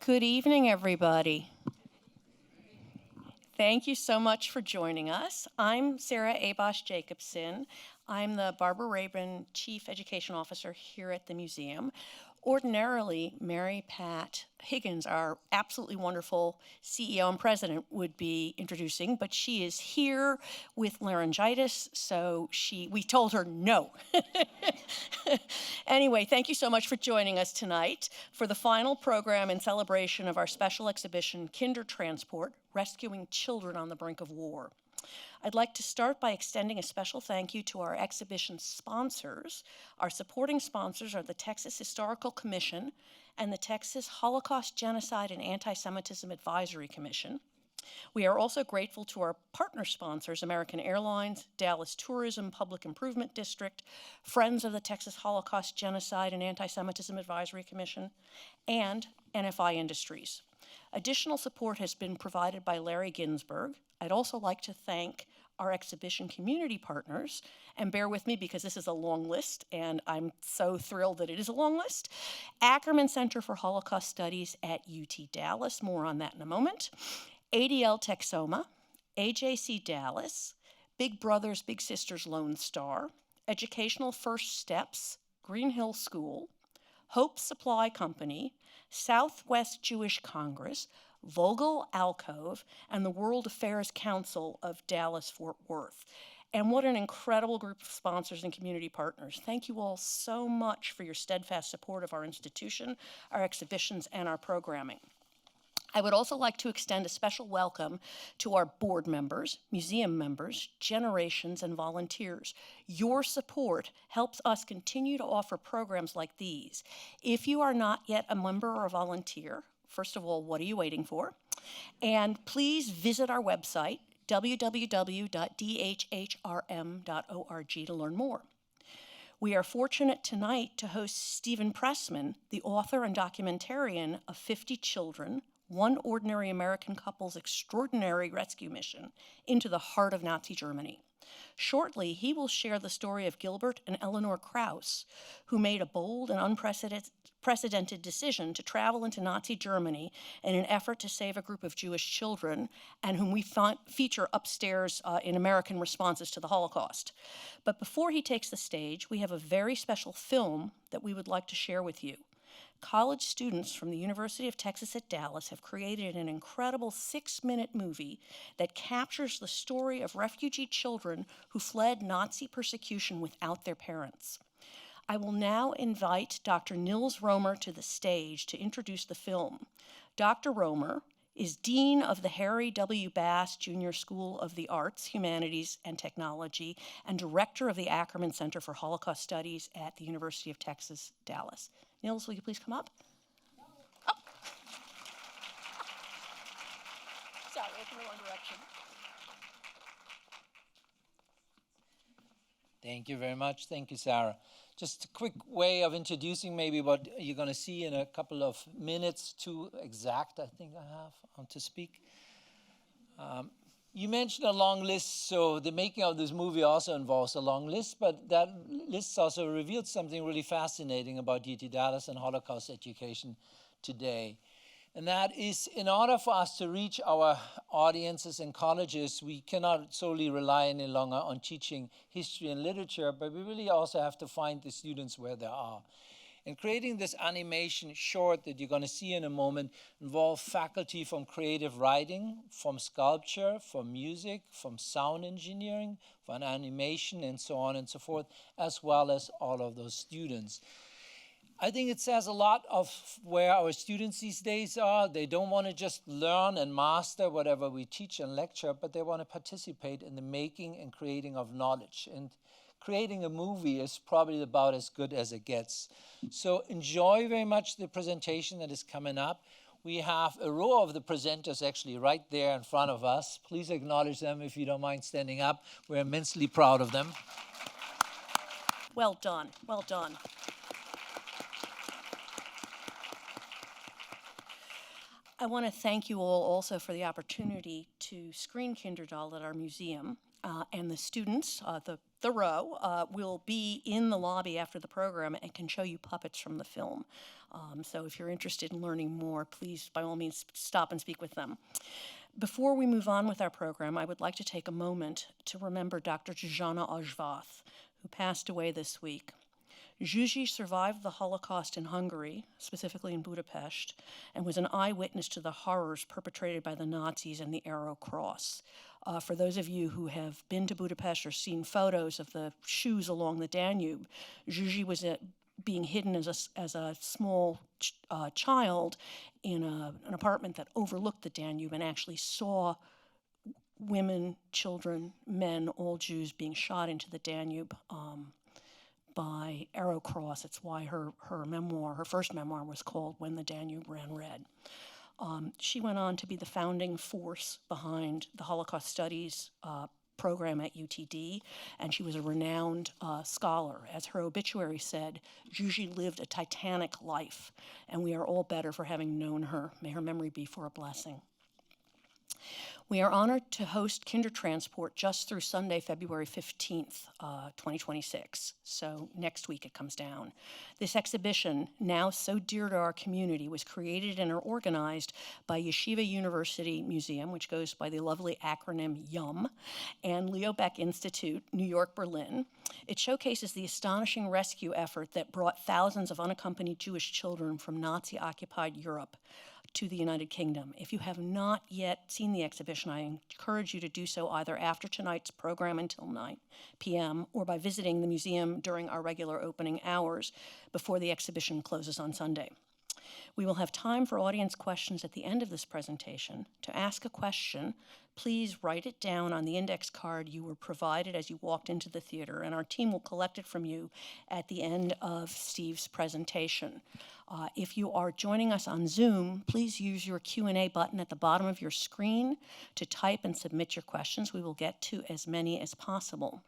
Good evening, everybody. Thank you so much for joining us. I'm Sarah Abosh Jacobson. I'm the Barbara Rabin Chief Education Officer here at the museum. Ordinarily, Mary Pat Higgins, our absolutely wonderful CEO and president, would be introducing, but she is here with laryngitis, so we told her no. Anyway, thank you so much for joining us tonight for the final program in celebration of our special exhibition, Kindertransport, Rescuing Children on the Brink of War. I'd like to start by extending a special thank you to our exhibition sponsors. Our supporting sponsors are the Texas Historical Commission and the Texas Holocaust, Genocide, and Anti-Semitism Advisory Commission. We are also grateful to our partner sponsors, American Airlines, Dallas Tourism Public Improvement District, Friends of the Texas Holocaust, Genocide, and Anti-Semitism Advisory Commission, and NFI Industries. Additional support has been provided by Larry Ginsberg. I'd also like to thank our exhibition community partners, and bear with me because this is a long list, and I'm so thrilled that it is a long list. Ackerman Center for Holocaust Studies at UT Dallas, more on that in a moment. ADL Texoma, AJC Dallas, Big Brothers Big Sisters Lone Star, Educational First Steps, Green Hill School, Hope Supply Company, Southwest Jewish Congress, Vogel Alcove, and the World Affairs Council of Dallas-Fort Worth. And what an incredible group of sponsors and community partners. Thank you all so much for your steadfast support of our institution, our exhibitions, and our programming. I would also like to extend a special welcome to our board members, museum members, generations, and volunteers. Your support helps us continue to offer programs like these. If you are not yet a member or a volunteer, first of all, what are you waiting for? And please visit our website, www.dhhrm.org, to learn more. We are fortunate tonight to host Stephen Pressman, the author and documentarian of 50 Children, One Ordinary American Couple's Extraordinary Rescue Mission into the Heart of Nazi Germany. Shortly, he will share the story of Gilbert and Eleanor Kraus, who made a bold and unprecedented decision to travel into Nazi Germany in an effort to save a group of Jewish children, and whom we feature upstairs in American Responses to the Holocaust. But before he takes the stage, we have a very special film that we would like to share with you. College students from the University of Texas at Dallas have created an incredible 6-minute movie that captures the story of refugee children who fled Nazi persecution without their parents. I will now invite Dr. Nils Romer to the stage to introduce the film. Dr. Romer is Dean of the Harry W. Bass Jr. School of the Arts, Humanities, and Technology, and Director of the Ackerman Center for Holocaust Studies at the University of Texas, Dallas. Nils, will you please come up? Oh. Sorry, looking in the wrong direction. Thank you very much. Thank you, Sarah. Just a quick way of introducing maybe what you're going to see in a couple of minutes, too exact, I think I have to speak. You mentioned a long list, so the making of this movie also involves a long list, but that list also revealed something really fascinating about UT Dallas and Holocaust education today. And that is, in order for us to reach our audiences in colleges, we cannot solely rely any longer on teaching history and literature, but we really also have to find the students where they are. And creating this animation short that you're going to see in a moment involved faculty from creative writing, from sculpture, from music, from sound engineering, from animation, and so on and so forth, as well as all of those students. I think it says a lot of where our students these days are. They don't want to just learn and master whatever we teach and lecture, but they want to participate in the making and creating of knowledge. And creating a movie is probably about as good as it gets. So enjoy very much the presentation that is coming up. We have a row of the presenters actually right there in front of us. Please acknowledge them if you don't mind standing up. We're immensely proud of them. Well done, well done. I want to thank you all also for the opportunity to screen Kinderdoll at our museum. And the students, Thoreau will be in the lobby after the program and can show you puppets from the film. So if you're interested in learning more, please, by all means, stop and speak with them. Before we move on with our program, I would like to take a moment to remember Dr. Zsuzsanna Ajvath, who passed away this week. Zsuzsi survived the Holocaust in Hungary, specifically in Budapest, and was an eyewitness to the horrors perpetrated by the Nazis and the Arrow Cross. For those of you who have been to Budapest or seen photos of the shoes along the Danube, Zsuzsi was being hidden as a small child in an apartment that overlooked the Danube and actually saw women, children, men, all Jews being shot into the Danube by Arrow Cross. It's why her first memoir, was called When the Danube Ran Red. She went on to be the founding force behind the Holocaust Studies program at UTD, and she was a renowned scholar. As her obituary said, Zsuzsi lived a titanic life, and we are all better for having known her. May her memory be for a blessing. We are honored to host Kindertransport just through Sunday, February 15th, 2026. So next week it comes down. This exhibition, now so dear to our community, was created and organized by Yeshiva University Museum, which goes by the lovely acronym YUM, and Leo Baeck Institute, New York, Berlin. It showcases the astonishing rescue effort that brought thousands of unaccompanied Jewish children from Nazi-occupied Europe to the United Kingdom. If you have not yet seen the exhibition, I encourage you to do so either after tonight's program until 9 p.m. or by visiting the museum during our regular opening hours before the exhibition closes on Sunday. We will have time for audience questions at the end of this presentation. To ask a question, please write it down on the index card you were provided as you walked into the theater, and our team will collect it from you at the end of Steve's presentation. If you are joining us on Zoom, please use your Q&A button at the bottom of your screen to type and submit your questions. We will get to as many as possible.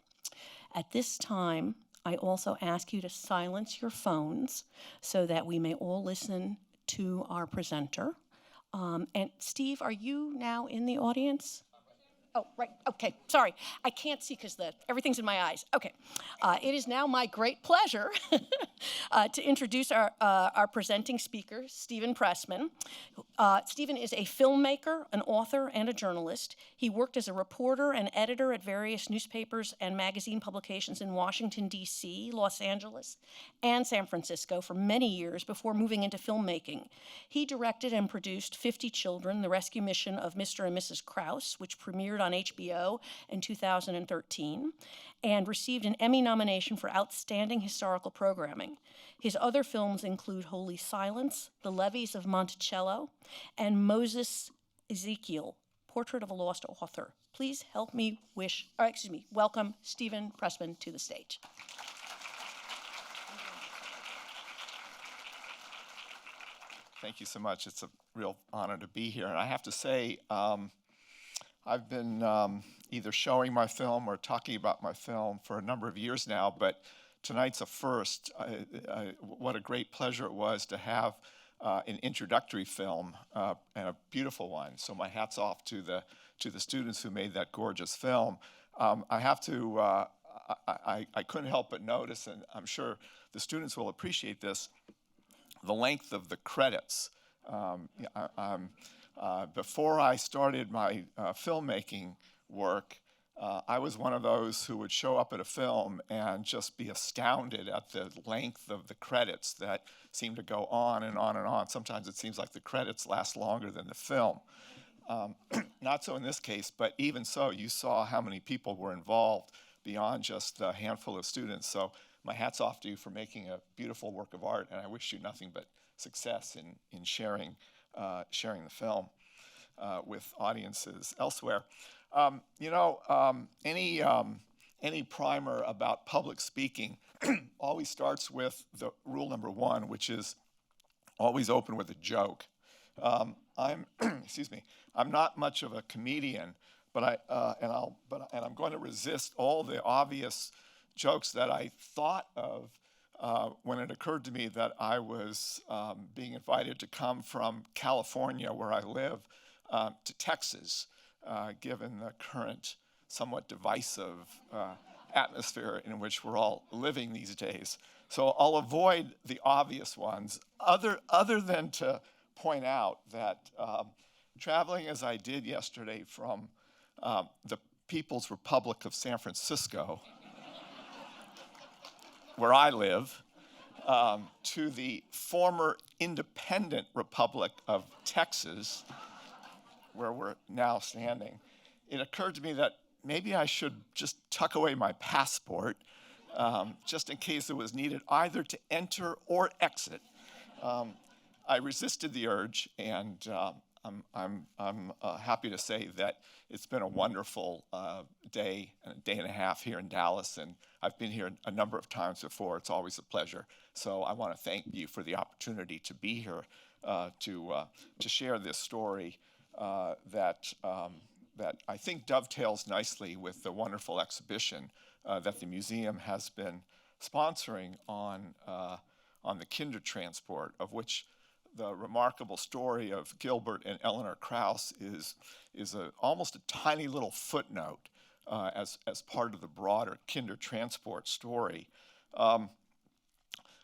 At this time, I also ask you to silence your phones so that we may all listen to our presenter. And Steve, are you now in the audience? Oh, right, okay, sorry. I can't see because everything's in my eyes. Okay, it is now my great pleasure to introduce our presenting speaker, Stephen Pressman. Stephen is a filmmaker, an author, and a journalist. He worked as a reporter and editor at various newspapers and magazine publications in Washington, D.C., Los Angeles, and San Francisco for many years before moving into filmmaking. He directed and produced 50 Children, the rescue mission of Mr. and Mrs. Kraus, which premiered on HBO in 2013, and received an Emmy nomination for Outstanding Historical Programming. His other films include Holy Silence, The Levees of Monticello, and Moses Ezekiel, Portrait of a Lost Author. Please help me welcome Stephen Pressman to the stage. Thank you so much. It's a real honor to be here. And I have to say, I've been either showing my film or talking about my film for a number of years now, but tonight's a first. What a great pleasure it was to have an introductory film and a beautiful one. So my hat's off to the students who made that gorgeous film. I have to, I couldn't help but notice, and I'm sure the students will appreciate this, the length of the credits. Before I started my filmmaking work, I was one of those who would show up at a film and just be astounded at the length of the credits that seem to go on and on and on. Sometimes it seems like the credits last longer than the film. Not so in this case, but even so, you saw how many people were involved beyond just a handful of students. So my hat's off to you for making a beautiful work of art, and I wish you nothing but success in sharing the film with audiences elsewhere. Any primer about public speaking always starts with the rule number one, which is always open with a joke. I'm not much of a comedian, but I'm going to resist all the obvious jokes that I thought of when it occurred to me that I was being invited to come from California, where I live, to Texas, given the current somewhat divisive atmosphere in which we're all living these days. So I'll avoid the obvious ones, other than to point out that traveling as I did yesterday from the People's Republic of San Francisco, where I live, to the former independent Republic of Texas, where we're now standing, it occurred to me that maybe I should just tuck away my passport, just in case it was needed either to enter or exit. I resisted the urge, and I'm happy to say that it's been a wonderful day and a half here in Dallas, and I've been here a number of times before. It's always a pleasure. So I want to thank you for the opportunity to be here to share this story that I think dovetails nicely with the wonderful exhibition that the museum has been sponsoring on the Kindertransport, of which the remarkable story of Gilbert and Eleanor Kraus is almost a tiny little footnote as part of the broader Kindertransport story.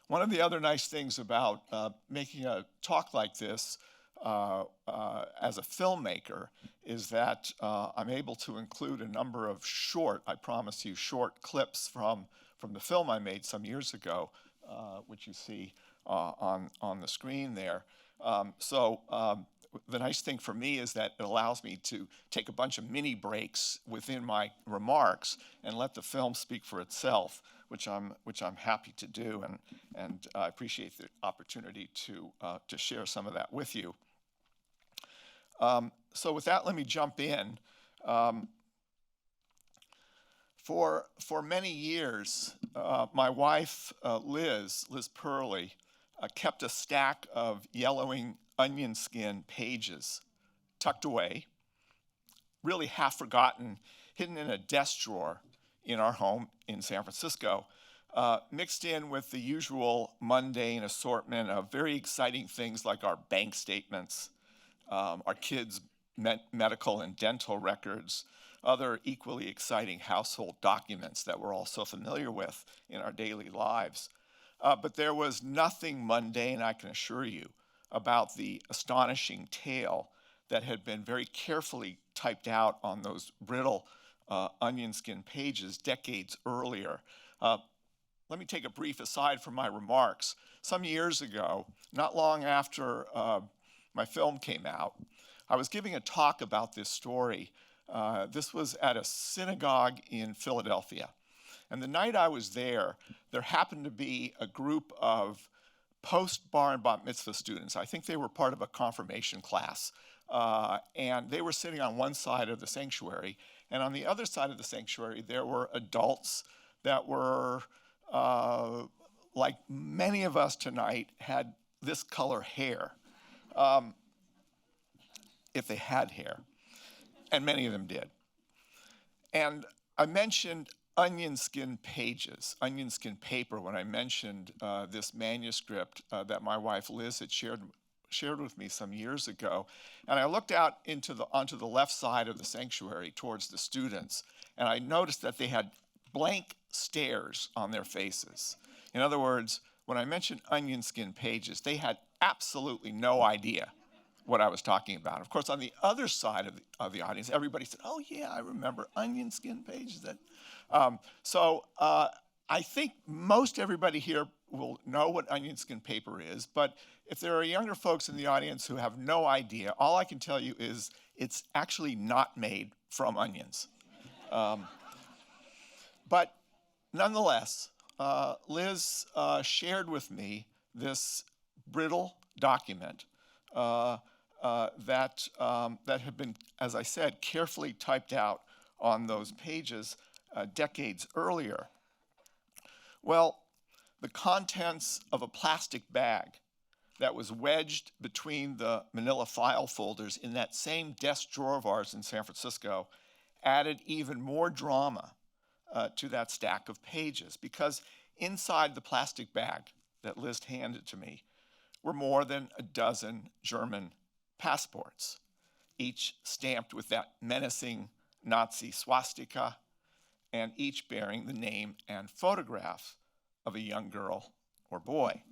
One of the other nice things about making a talk like this as a filmmaker is that I'm able to include a number of I promise you, short clips from the film I made some years ago, which you see on the screen there. The nice thing for me is that it allows me to take a bunch of mini breaks within my remarks and let the film speak for itself, which I'm happy to do, and I appreciate the opportunity to share some of that with you. So with that, let me jump in. For many years, my wife, Liz Purley, kept a stack of yellowing onion skin pages tucked away, really half forgotten, hidden in a desk drawer in our home in San Francisco, mixed in with the usual mundane assortment of very exciting things like our bank statements, our kids' medical and dental records, other equally exciting household documents that we're all so familiar with in our daily lives. But there was nothing mundane, I can assure you, about the astonishing tale that had been very carefully typed out on those brittle onion skin pages decades earlier. Let me take a brief aside from my remarks. Some years ago, not long after my film came out, I was giving a talk about this story. This was at a synagogue in Philadelphia. And the night I was there happened to be a group of post-bar and bat mitzvah students. I think they were part of a confirmation class. And they were sitting on one side of the sanctuary. And on the other side of the sanctuary, there were adults that were, like many of us tonight, had this color hair, if they had hair. And many of them did. And I mentioned onion skin pages, onion skin paper, when I mentioned this manuscript that my wife Liz had shared with me some years ago. And I looked out onto the left side of the sanctuary towards the students, and I noticed that they had blank stares on their faces. In other words, when I mentioned onion skin pages, they had absolutely no idea what I was talking about. Of course, on the other side of the audience, everybody said, "Oh yeah, I remember onion skin pages." I think most everybody here will know what onion skin paper is, but if there are younger folks in the audience who have no idea, all I can tell you is it's actually not made from onions. But nonetheless, Liz shared with me this brittle document that had been, as I said, carefully typed out on those pages decades earlier. Well, the contents of a plastic bag that was wedged between the manila file folders in that same desk drawer of ours in San Francisco added even more drama to that stack of pages, because inside the plastic bag that Liz handed to me were more than a dozen German passports, each stamped with that menacing Nazi swastika and each bearing the name and photograph of a young girl or boy.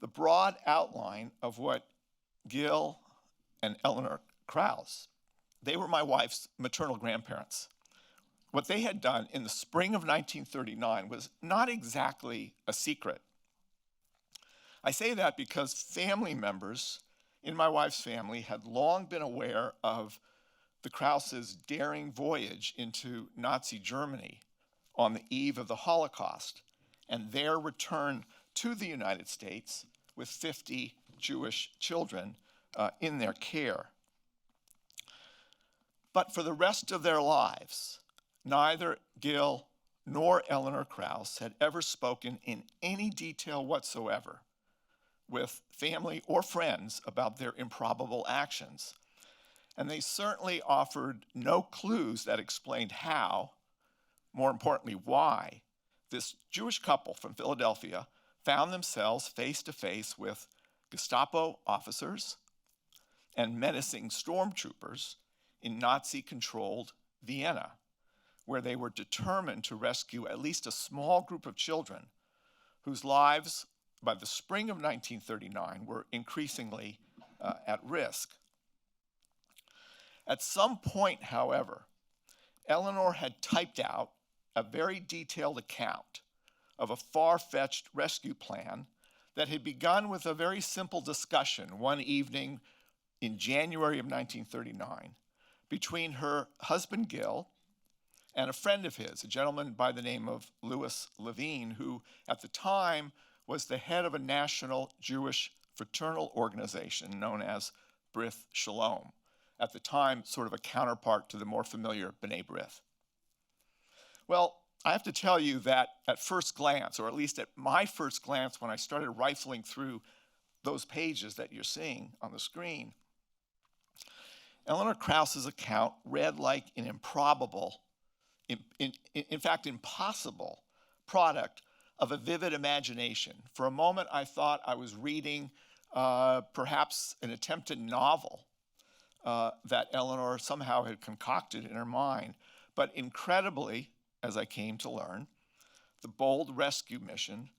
The broad outline of what Gil and Eleanor Kraus, they were my wife's maternal grandparents. What they had done in the spring of 1939 was not exactly a secret. I say that because family members in my wife's family had long been aware of the Krauses' daring voyage into Nazi Germany on the eve of the Holocaust and their return to the United States with 50 Jewish children in their care. But for the rest of their lives, neither Gil nor Eleanor Kraus had ever spoken in any detail whatsoever with family or friends about their improbable actions. And they certainly offered no clues that explained how, more importantly, why, this Jewish couple from Philadelphia found themselves face to face with Gestapo officers and menacing stormtroopers in Nazi-controlled Vienna, where they were determined to rescue at least a small group of children whose lives by the spring of 1939 were increasingly at risk. At some point, however, Eleanor had typed out a very detailed account of a far-fetched rescue plan that had begun with a very simple discussion one evening in January of 1939 between her husband Gil and a friend of his, a gentleman by the name of Louis Levine, who at the time was the head of a national Jewish fraternal organization known as B'rith Shalom, at the time sort of a counterpart to the more familiar B'nai B'rith. Well, I have to tell you that at first glance, or at least at my first glance when I started rifling through those pages that you're seeing on the screen, Eleanor Kraus's account read like an improbable, in fact, impossible product of a vivid imagination. For a moment, I thought I was reading perhaps an attempted novel that Eleanor somehow had concocted in her mind. But incredibly, as I came to learn, the bold rescue mission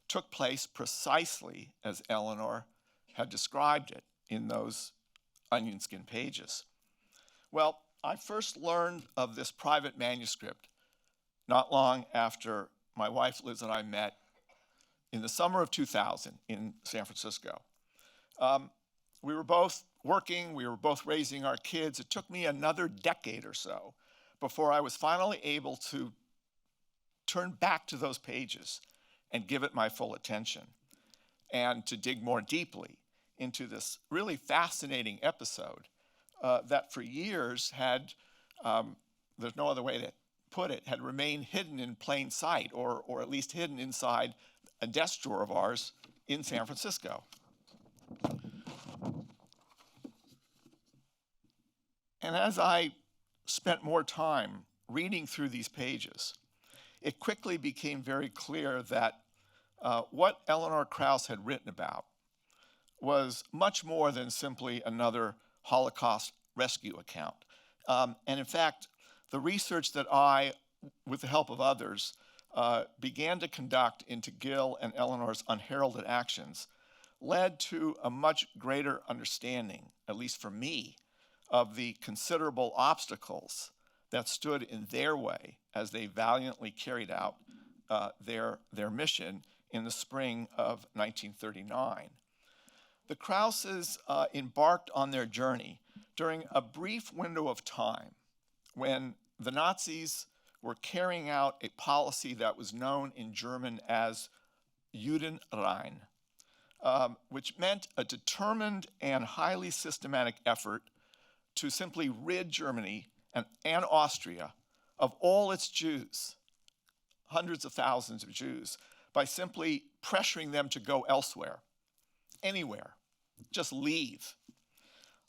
took place precisely as Eleanor had described it in those onion skin pages. Well, I first learned of this private manuscript not long after my wife Liz and I met in the summer of 2000 in San Francisco. We were both working, we were both raising our kids. It took me another decade or so before I was finally able to turn back to those pages and give it my full attention and to dig more deeply into this really fascinating episode that for years had, there's no other way to put it, had remained hidden in plain sight, or at least hidden inside a desk drawer of ours in San Francisco. And as I spent more time reading through these pages, it quickly became very clear that what Eleanor Kraus had written about was much more than simply another Holocaust rescue account. And in fact, the research that I, with the help of others, began to conduct into Gil and Eleanor's unheralded actions led to a much greater understanding, at least for me, of the considerable obstacles that stood in their way as they valiantly carried out their mission in the spring of 1939. The Krauses embarked on their journey during a brief window of time when the Nazis were carrying out a policy that was known in German as Judenrein, which meant a determined and highly systematic effort to simply rid Germany and Austria of all its Jews, hundreds of thousands of Jews, by simply pressuring them to go elsewhere, anywhere, just leave.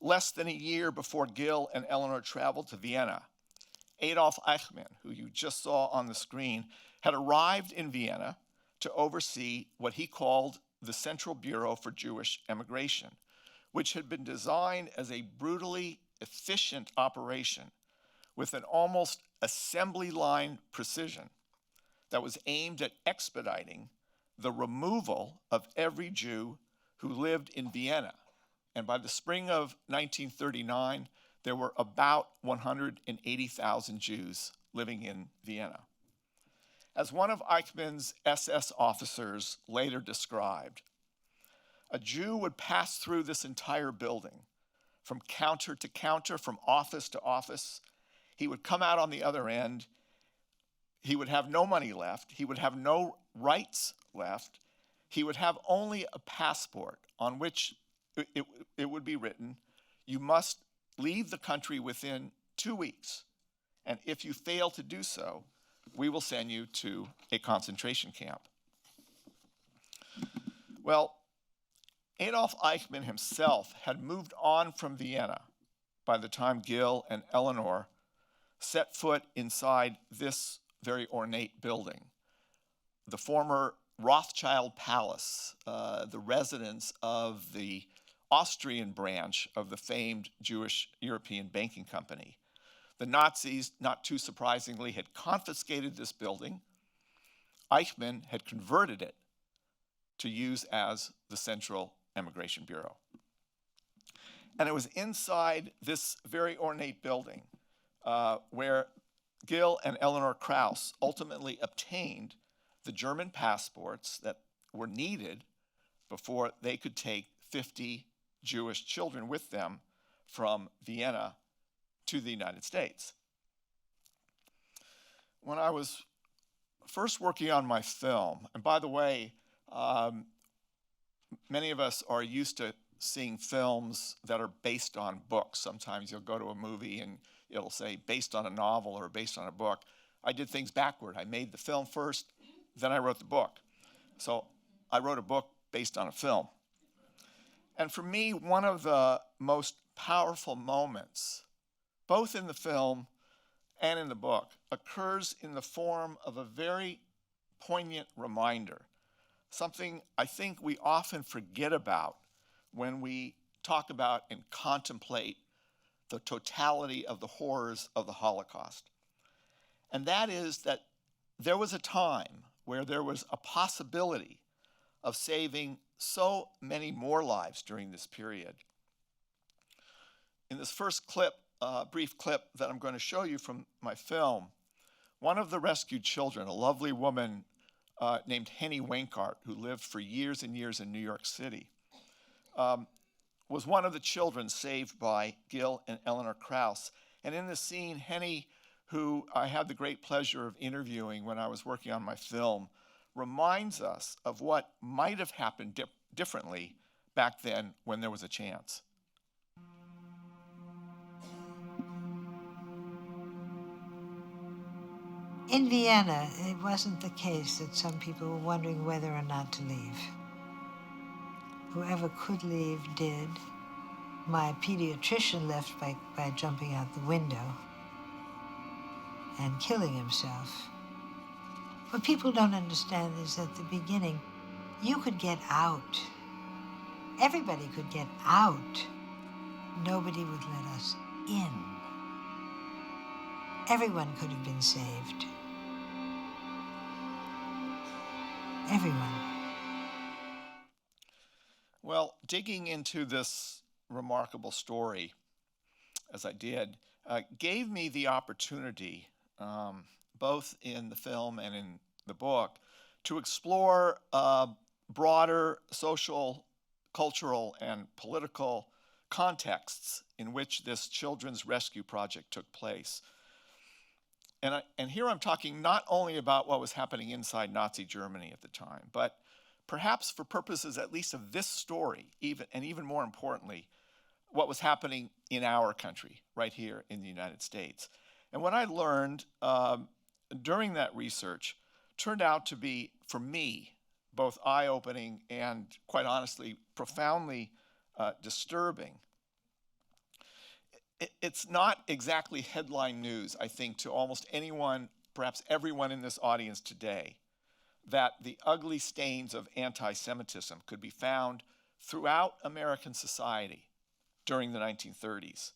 Less than a year before Gil and Eleanor traveled to Vienna, Adolf Hitler, who you just saw on the screen, had arrived in Vienna to oversee what he called the Central Bureau for Jewish Emigration, which had been designed as a brutally efficient operation with an almost assembly line precision that was aimed at expediting the removal of every Jew who lived in Vienna. And by the spring of 1939, there were about 180,000 Jews living in Vienna. As one of Eichmann's SS officers later described, a Jew would pass through this entire building, from counter to counter, from office to office. He would come out on the other end. He would have no money left. He would have no rights left. He would have only a passport on which it would be written, you must leave the country within 2 weeks. And if you fail to do so, we will send you to a concentration camp. Well, Adolf Eichmann himself had moved on from Vienna by the time Gil and Eleanor set foot inside this very ornate building, the former Rothschild Palace, the residence of the Austrian branch of the famed Jewish European banking company. The Nazis, not too surprisingly, had confiscated this building. Eichmann had converted it to use as the Central Emigration Bureau. And it was inside this very ornate building where Gil and Eleanor Kraus ultimately obtained the German passports that were needed before they could take 50 Jewish children with them from Vienna to the United States. When I was first working on my film, and by the way, many of us are used to seeing films that are based on books. Sometimes you'll go to a movie and it'll say based on a novel or based on a book. I did things backward. I made the film first, then I wrote the book. So I wrote a book based on a film. And for me, one of the most powerful moments, both in the film and in the book, occurs in the form of a very poignant reminder, something I think we often forget about when we talk about and contemplate the totality of the horrors of the Holocaust. And that is that there was a time where there was a possibility of saving so many more lives during this period. In this first clip, brief clip that I'm going to show you from my film, one of the rescued children, a lovely woman named Henny Wenkart, who lived for years and years in New York City, was one of the children saved by Gil and Eleanor Kraus. And in this scene, Henny, who I had the great pleasure of interviewing when I was working on my film, reminds us of what might have happened differently back then when there was a chance. In Vienna, it wasn't the case that some people were wondering whether or not to leave. Whoever could leave did. My pediatrician left by jumping out the window and killing himself. What people don't understand is at the beginning, you could get out. Everybody could get out. Nobody would let us in. Everyone could have been saved. Everyone. Well, digging into this remarkable story, as I did, gave me the opportunity, both in the film and in the book, to explore broader social, cultural, and political contexts in which this children's rescue project took place. And here I'm talking not only about what was happening inside Nazi Germany at the time, but perhaps for purposes at least of this story, even more importantly, what was happening in our country, right here in the United States. And what I learned during that research turned out to be, for me, both eye-opening and, quite honestly, profoundly disturbing. It's not exactly headline news, I think, to almost anyone, perhaps everyone in this audience today, that the ugly stains of anti-Semitism could be found throughout American society during the 1930s.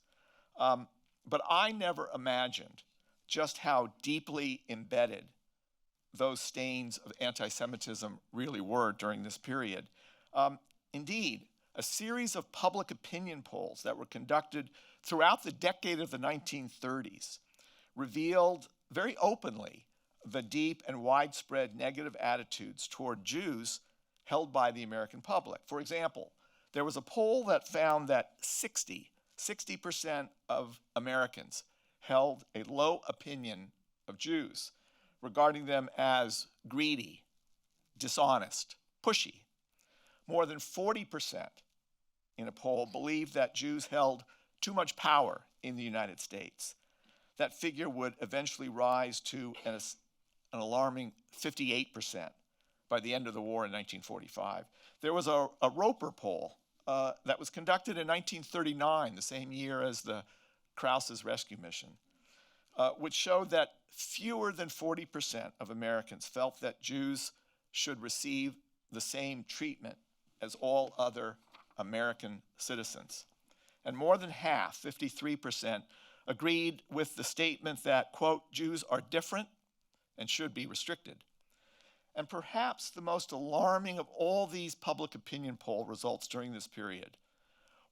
But I never imagined just how deeply embedded those stains of anti-Semitism really were during this period. Indeed, a series of public opinion polls that were conducted throughout the decade of the 1930s revealed very openly the deep and widespread negative attitudes toward Jews held by the American public. For example, there was a poll that found that 60% of Americans held a low opinion of Jews, regarding them as greedy, dishonest, pushy. More than 40% in a poll believed that Jews held too much power in the United States. That figure would eventually rise to an alarming 58% by the end of the war in 1945. There was a Roper poll that was conducted in 1939, the same year as the Kraus's rescue mission, which showed that fewer than 40% of Americans felt that Jews should receive the same treatment as all other American citizens. And more than half, 53%, agreed with the statement that, quote, Jews are different and should be restricted. And perhaps the most alarming of all these public opinion poll results during this period,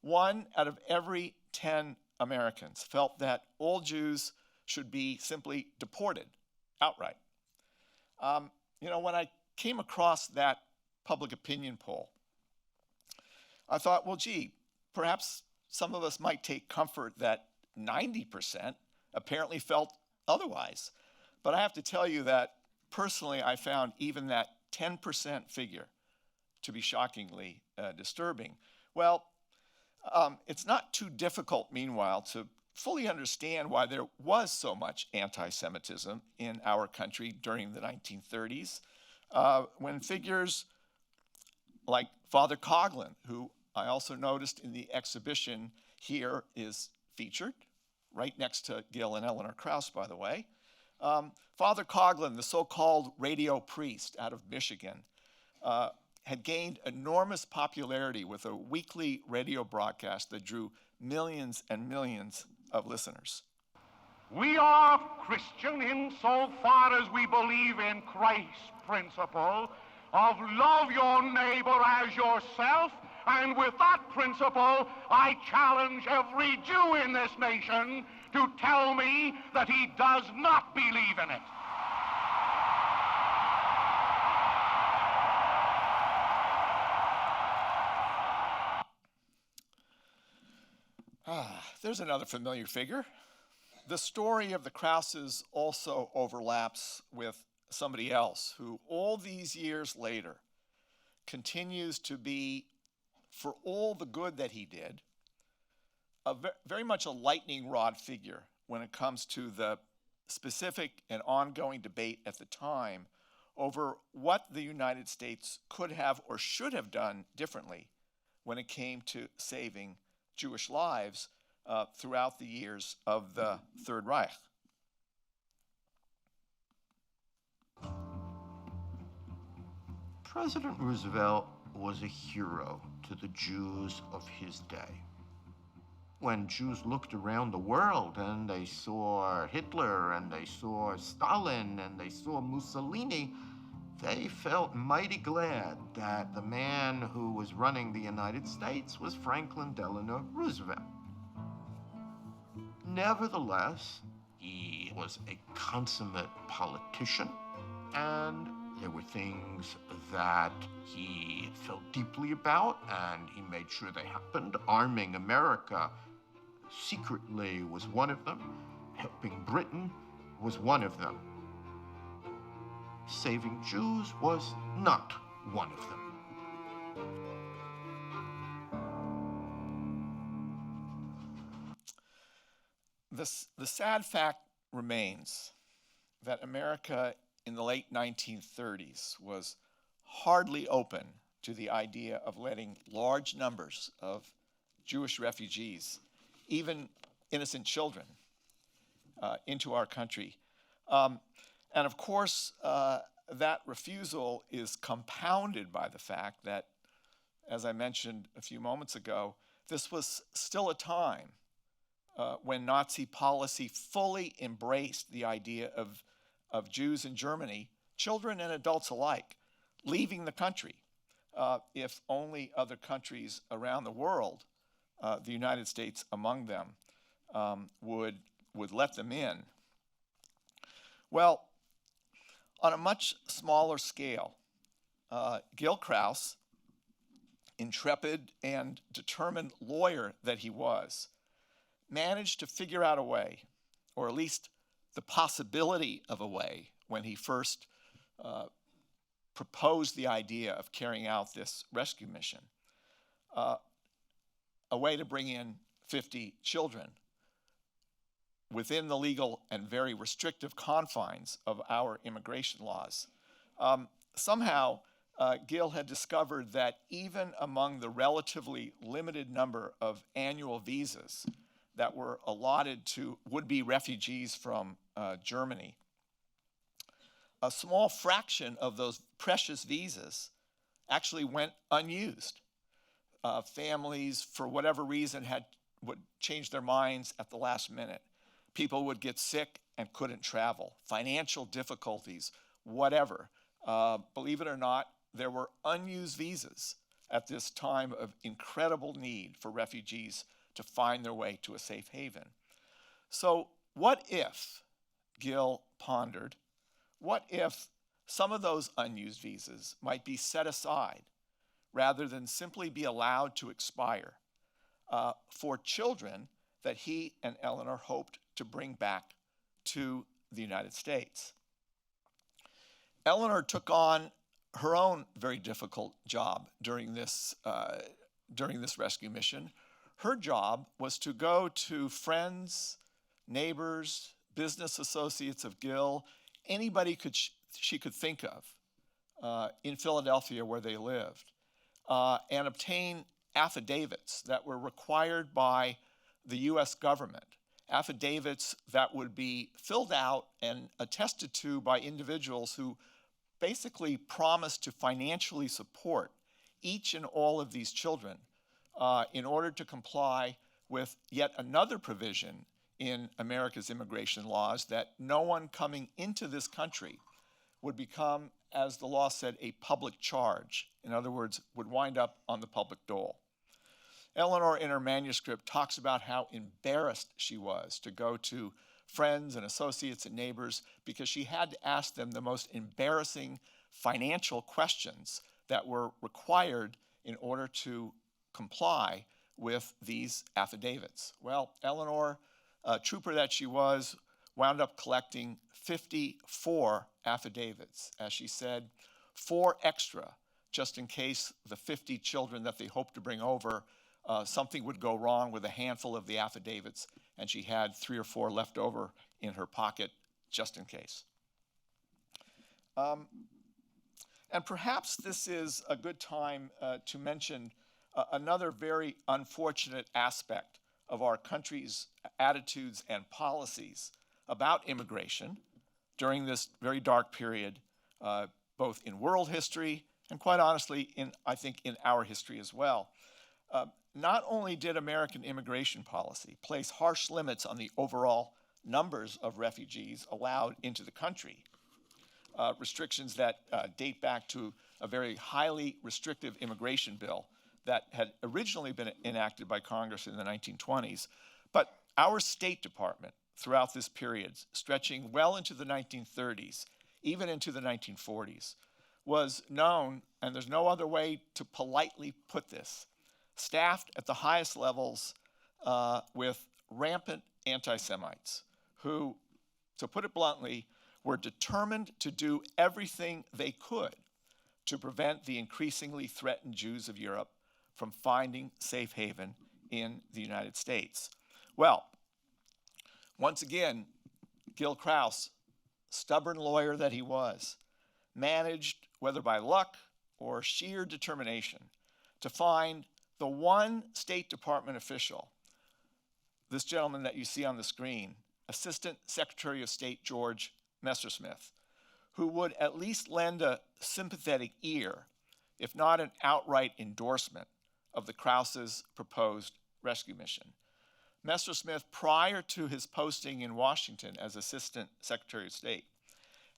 1 out of every 10 Americans felt that all Jews should be simply deported outright. When I came across that public opinion poll, I thought, well, gee, perhaps some of us might take comfort that 90% apparently felt otherwise. But I have to tell you that personally, I found even that 10% figure to be shockingly disturbing. Well, it's not too difficult, meanwhile, to fully understand why there was so much anti-Semitism in our country during the 1930s, when figures like Father Coughlin, who I also noticed in the exhibition here is featured, right next to Gil and Eleanor Kraus, by the way. Father Coughlin, the so-called radio priest out of Michigan, had gained enormous popularity with a weekly radio broadcast that drew millions and millions of listeners. We are Christian insofar as we believe in Christ's principle of love your neighbor as yourself, and with that principle, I challenge every Jew in this nation to tell me that he does not believe in it. There's another familiar figure. The story of the Krauses also overlaps with somebody else who all these years later continues to be, for all the good that he did, very much a lightning rod figure when it comes to the specific and ongoing debate at the time over what the United States could have or should have done differently when it came to saving Jewish lives throughout the years of the Third Reich. President Roosevelt was a hero to the Jews of his day. When Jews looked around the world and they saw Hitler and they saw Stalin and they saw Mussolini, they felt mighty glad that the man who was running the United States was Franklin Delano Roosevelt. Nevertheless, he was a consummate politician, and there were things that he felt deeply about, and he made sure they happened. Arming America secretly was one of them. Helping Britain was one of them. Saving Jews was not one of them. The sad fact remains that America in the late 1930s was hardly open to the idea of letting large numbers of Jewish refugees, even innocent children, into our country. And of course, that refusal is compounded by the fact that, as I mentioned a few moments ago, this was still a time when Nazi policy fully embraced the idea of Jews in Germany, children and adults alike, leaving the country, if only other countries around the world, the United States among them, would let them in. Well, on a much smaller scale, Gil Kraus, intrepid and determined lawyer that he was, managed to figure out a way, or at least the possibility of a way, when he first proposed the idea of carrying out this rescue mission, a way to bring in 50 children within the legal and very restrictive confines of our immigration laws. Somehow, Gil had discovered that even among the relatively limited number of annual visas that were allotted to would-be refugees from Germany, a small fraction of those precious visas actually went unused. Families, for whatever reason, would change their minds at the last minute. People would get sick and couldn't travel. Financial difficulties, whatever. Believe it or not, there were unused visas at this time of incredible need for refugees to find their way to a safe haven. So what if, Gil pondered, what if some of those unused visas might be set aside rather than simply be allowed to expire for children that he and Eleanor hoped to bring back to the United States? Eleanor took on her own very difficult job during this rescue mission. Her job was to go to friends, neighbors, business associates of Gil, anybody she could think of in Philadelphia where they lived, and obtain affidavits that were required by the US government, affidavits that would be filled out and attested to by individuals who basically promised to financially support each and all of these children in order to comply with yet another provision in America's immigration laws, that no one coming into this country would become, as the law said, a public charge. In other words, would wind up on the public dole. Eleanor, in her manuscript, talks about how embarrassed she was to go to friends and associates and neighbors because she had to ask them the most embarrassing financial questions that were required in order to comply with these affidavits. Well, Eleanor, trooper that she was, wound up collecting 54 affidavits, as she said, 4 extra, just in case the 50 children that they hoped to bring over, something would go wrong with a handful of the affidavits, and she had 3 or 4 left over in her pocket just in case. And perhaps this is a good time to mention another very unfortunate aspect of our country's attitudes and policies about immigration during this very dark period, both in world history and, quite honestly, I think in our history as well. Not only did American immigration policy place harsh limits on the overall numbers of refugees allowed into the country, restrictions that date back to a very highly restrictive immigration bill that had originally been enacted by Congress in the 1920s, but our State Department throughout this period, stretching well into the 1930s, even into the 1940s, was known, and there's no other way to politely put this, staffed at the highest levels with rampant anti-Semites who, to put it bluntly, were determined to do everything they could to prevent the increasingly threatened Jews of Europe from finding safe haven in the United States. Well, once again, Gil Kraus, stubborn lawyer that he was, managed, whether by luck or sheer determination, to find the one State Department official, this gentleman that you see on the screen, Assistant Secretary of State George Messersmith, who would at least lend a sympathetic ear, if not an outright endorsement, of the Krauses' proposed rescue mission. Messersmith, prior to his posting in Washington as Assistant Secretary of State,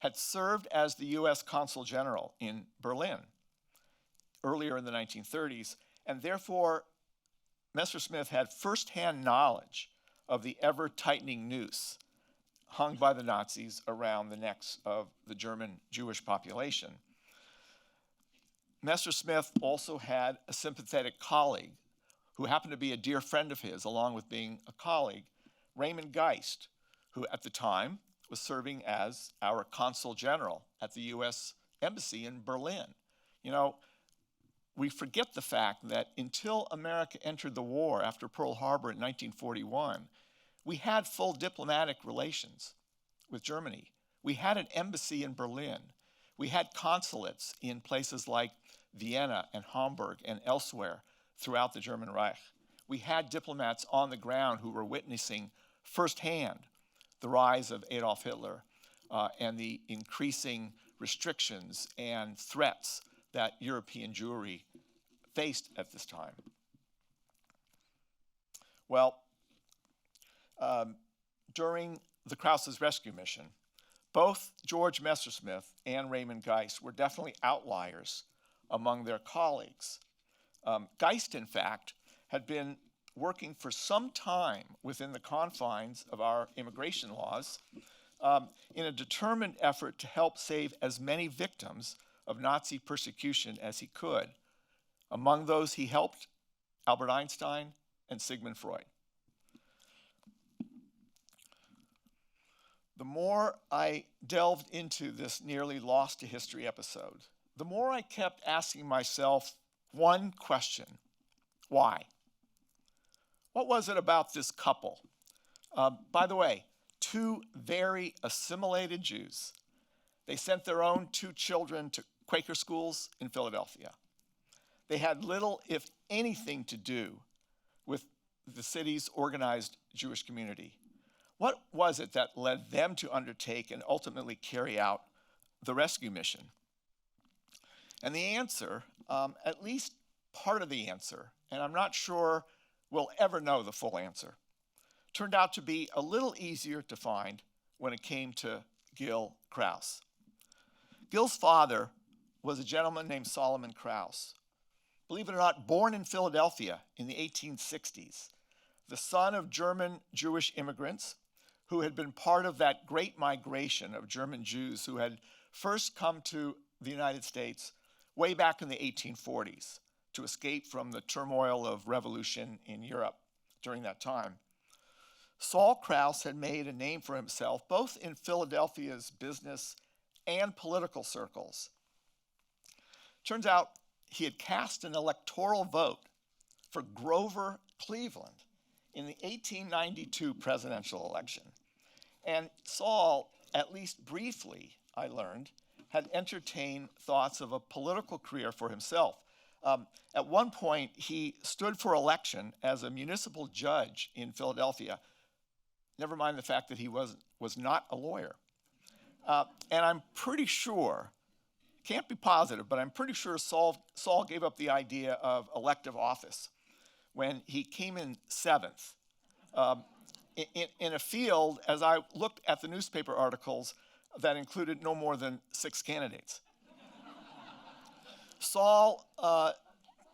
had served as the U.S. Consul General in Berlin earlier in the 1930s, and therefore Messersmith had firsthand knowledge of the ever-tightening noose hung by the Nazis around the necks of the German Jewish population. Messersmith also had a sympathetic colleague who happened to be a dear friend of his, along with being a colleague, Raymond Geist, who at the time was serving as our consul general at the U.S. Embassy in Berlin. You know, we forget the fact that until America entered the war after Pearl Harbor in 1941, we had full diplomatic relations with Germany. We had an embassy in Berlin. We had consulates in places like Vienna and Hamburg and elsewhere throughout the German Reich. We had diplomats on the ground who were witnessing firsthand the rise of Adolf Hitler and the increasing restrictions and threats that European Jewry faced at this time. Well, during the Kraus's rescue mission, both George Messersmith and Raymond Geist were definitely outliers among their colleagues. Geist, in fact, had been working for some time within the confines of our immigration laws in a determined effort to help save as many victims of Nazi persecution as he could. Among those he helped, Albert Einstein and Sigmund Freud. The more I delved into this nearly lost to history episode, the more I kept asking myself one question: why? What was it about this couple? By the way, two very assimilated Jews. They sent their own two children to Quaker schools in Philadelphia. They had little, if anything, to do with the city's organized Jewish community. What was it that led them to undertake and ultimately carry out the rescue mission? And the answer, at least part of the answer, and I'm not sure we'll ever know the full answer, turned out to be a little easier to find when it came to Gil Kraus. Gil's father was a gentleman named Solomon Kraus. Believe it or not, born in Philadelphia in the 1860s, the son of German Jewish immigrants who had been part of that great migration of German Jews who had first come to the United States way back in the 1840s to escape from the turmoil of revolution in Europe during that time. Saul Kraus had made a name for himself both in Philadelphia's business and political circles. Turns out he had cast an electoral vote for Grover Cleveland in the 1892 presidential election. And Saul, at least briefly, I learned, had entertained thoughts of a political career for himself. At one point, he stood for election as a municipal judge in Philadelphia, never mind the fact that he was not a lawyer. And I'm pretty sure, can't be positive, but I'm pretty sure Saul gave up the idea of elective office when he came in seventh in a field, as I looked at the newspaper articles, that included no more than 6 candidates. Saul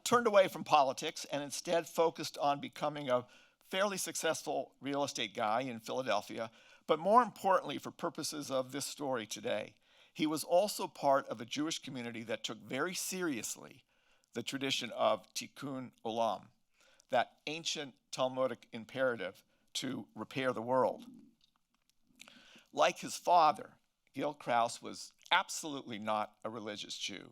turned away from politics and instead focused on becoming a fairly successful real estate guy in Philadelphia, but more importantly, for purposes of this story today, he was also part of a Jewish community that took very seriously the tradition of tikkun olam, that ancient Talmudic imperative to repair the world. Like his father, Gil Kraus was absolutely not a religious Jew.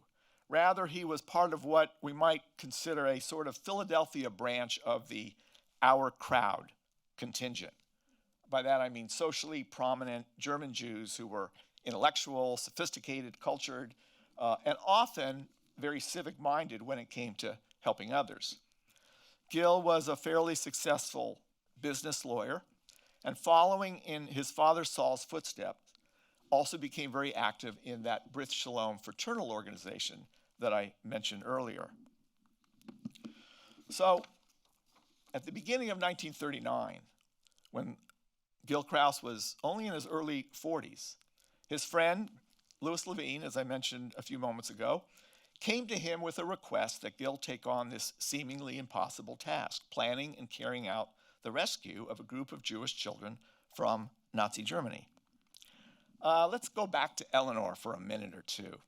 Rather, he was part of what we might consider a sort of Philadelphia branch of the Our Crowd contingent. By that I mean socially prominent German Jews who were intellectual, sophisticated, cultured, and often very civic-minded when it came to helping others. Gil was a fairly successful business lawyer, and following in his father Saul's footsteps, also became very active in that Brit Shalom fraternal organization that I mentioned earlier. So At the beginning of 1939, when Gil Kraus was only in his early 40s, his friend, Louis Levine, as I mentioned a few moments ago, came to him with a request that Gil take on this seemingly impossible task, planning and carrying out the rescue of a group of Jewish children from Nazi Germany. Let's go back to Eleanor for a minute or two.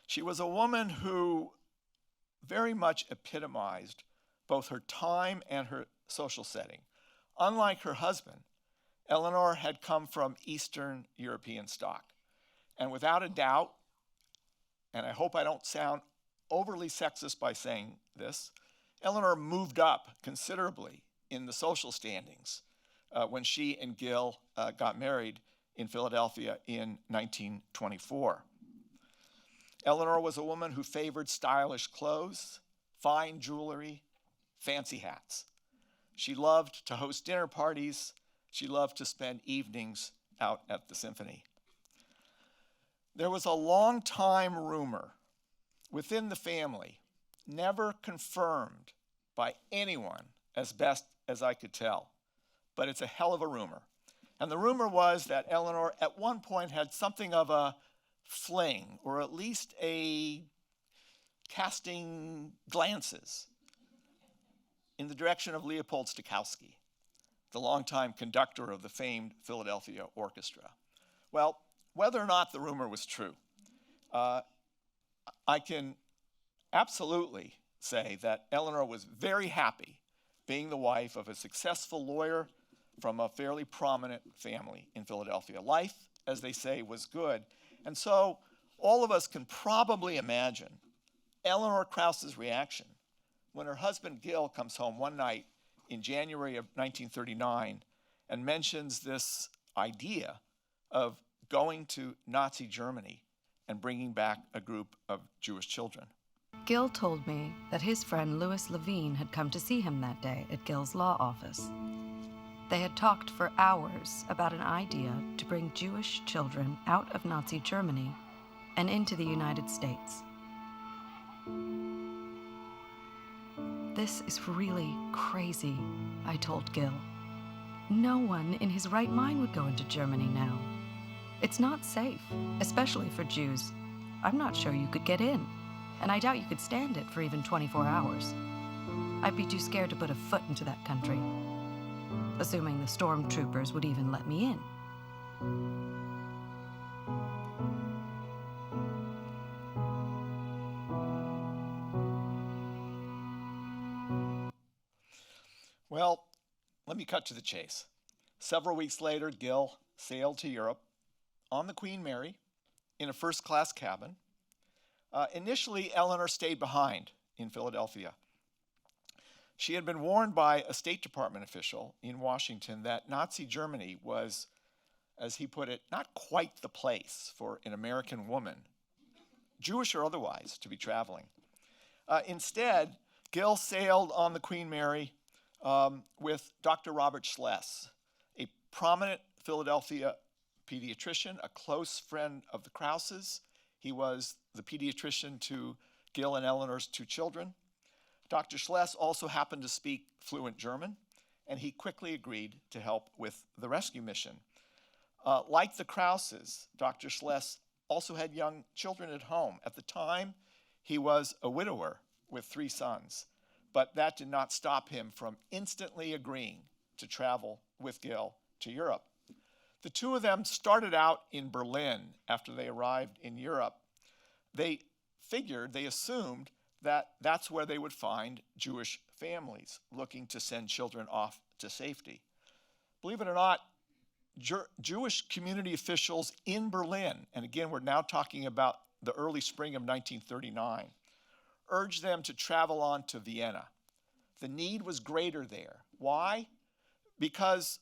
She was a woman who very much epitomized both her time and her social setting. Unlike her husband, Eleanor had come from Eastern European stock. And without a doubt, and I hope I don't sound overly sexist by saying this, Eleanor moved up considerably in the social standings when she and Gil got married in Philadelphia in 1924. Eleanor was a woman who favored stylish clothes, fine jewelry, fancy hats. She loved to host dinner parties. She loved to spend evenings out at the symphony. There was a long-time rumor within the family, never confirmed by anyone as best as I could tell, but it's a hell of a rumor. And the rumor was that Eleanor at one point had something of a fling, or at least a casting glances in the direction of Leopold Stokowski, the longtime conductor of the famed Philadelphia Orchestra. Well, whether or not the rumor was true, I can absolutely say that Eleanor was very happy being the wife of a successful lawyer from a fairly prominent family in Philadelphia. Life, as they say, was good. And so all of us can probably imagine Eleanor Kraus's reaction when her husband Gil comes home one night in January of 1939 and mentions this idea of going to Nazi Germany and bringing back a group of Jewish children. Gil told me that his friend Louis Levine had come to see him that day at Gil's law office. They had talked for hours about an idea to bring Jewish children out of Nazi Germany and into the United States. This is really crazy, I told Gil. No one in his right mind would go into Germany now. It's not safe, especially for Jews. I'm not sure you could get in, and I doubt you could stand it for even 24 hours. I'd be too scared to put a foot into that country, assuming the stormtroopers would even let me in. Well, let me cut to the chase. Several weeks later, Gil sailed to Europe on the Queen Mary in a first-class cabin. Initially, Eleanor stayed behind in Philadelphia. She had been warned by a State Department official in Washington that Nazi Germany was, as he put it, not quite the place for an American woman, Jewish or otherwise, to be traveling. Instead, Gil sailed on the Queen Mary with Dr. Robert Schless, a prominent Philadelphia pediatrician, a close friend of the Krauses. He was the pediatrician to Gil and Eleanor's two children. Dr. Schless also happened to speak fluent German, and he quickly agreed to help with the rescue mission. Like the Krauses, Dr. Schless also had young children at home. At the time, he was a widower with 3 sons, but that did not stop him from instantly agreeing to travel with Gil to Europe. The two of them started out in Berlin after they arrived in Europe. They assumed that that's where they would find Jewish families looking to send children off to safety. Believe it or not, Jewish community officials in Berlin, and again, we're now talking about the early spring of 1939, urged them to travel on to Vienna. The need was greater there. Why? Because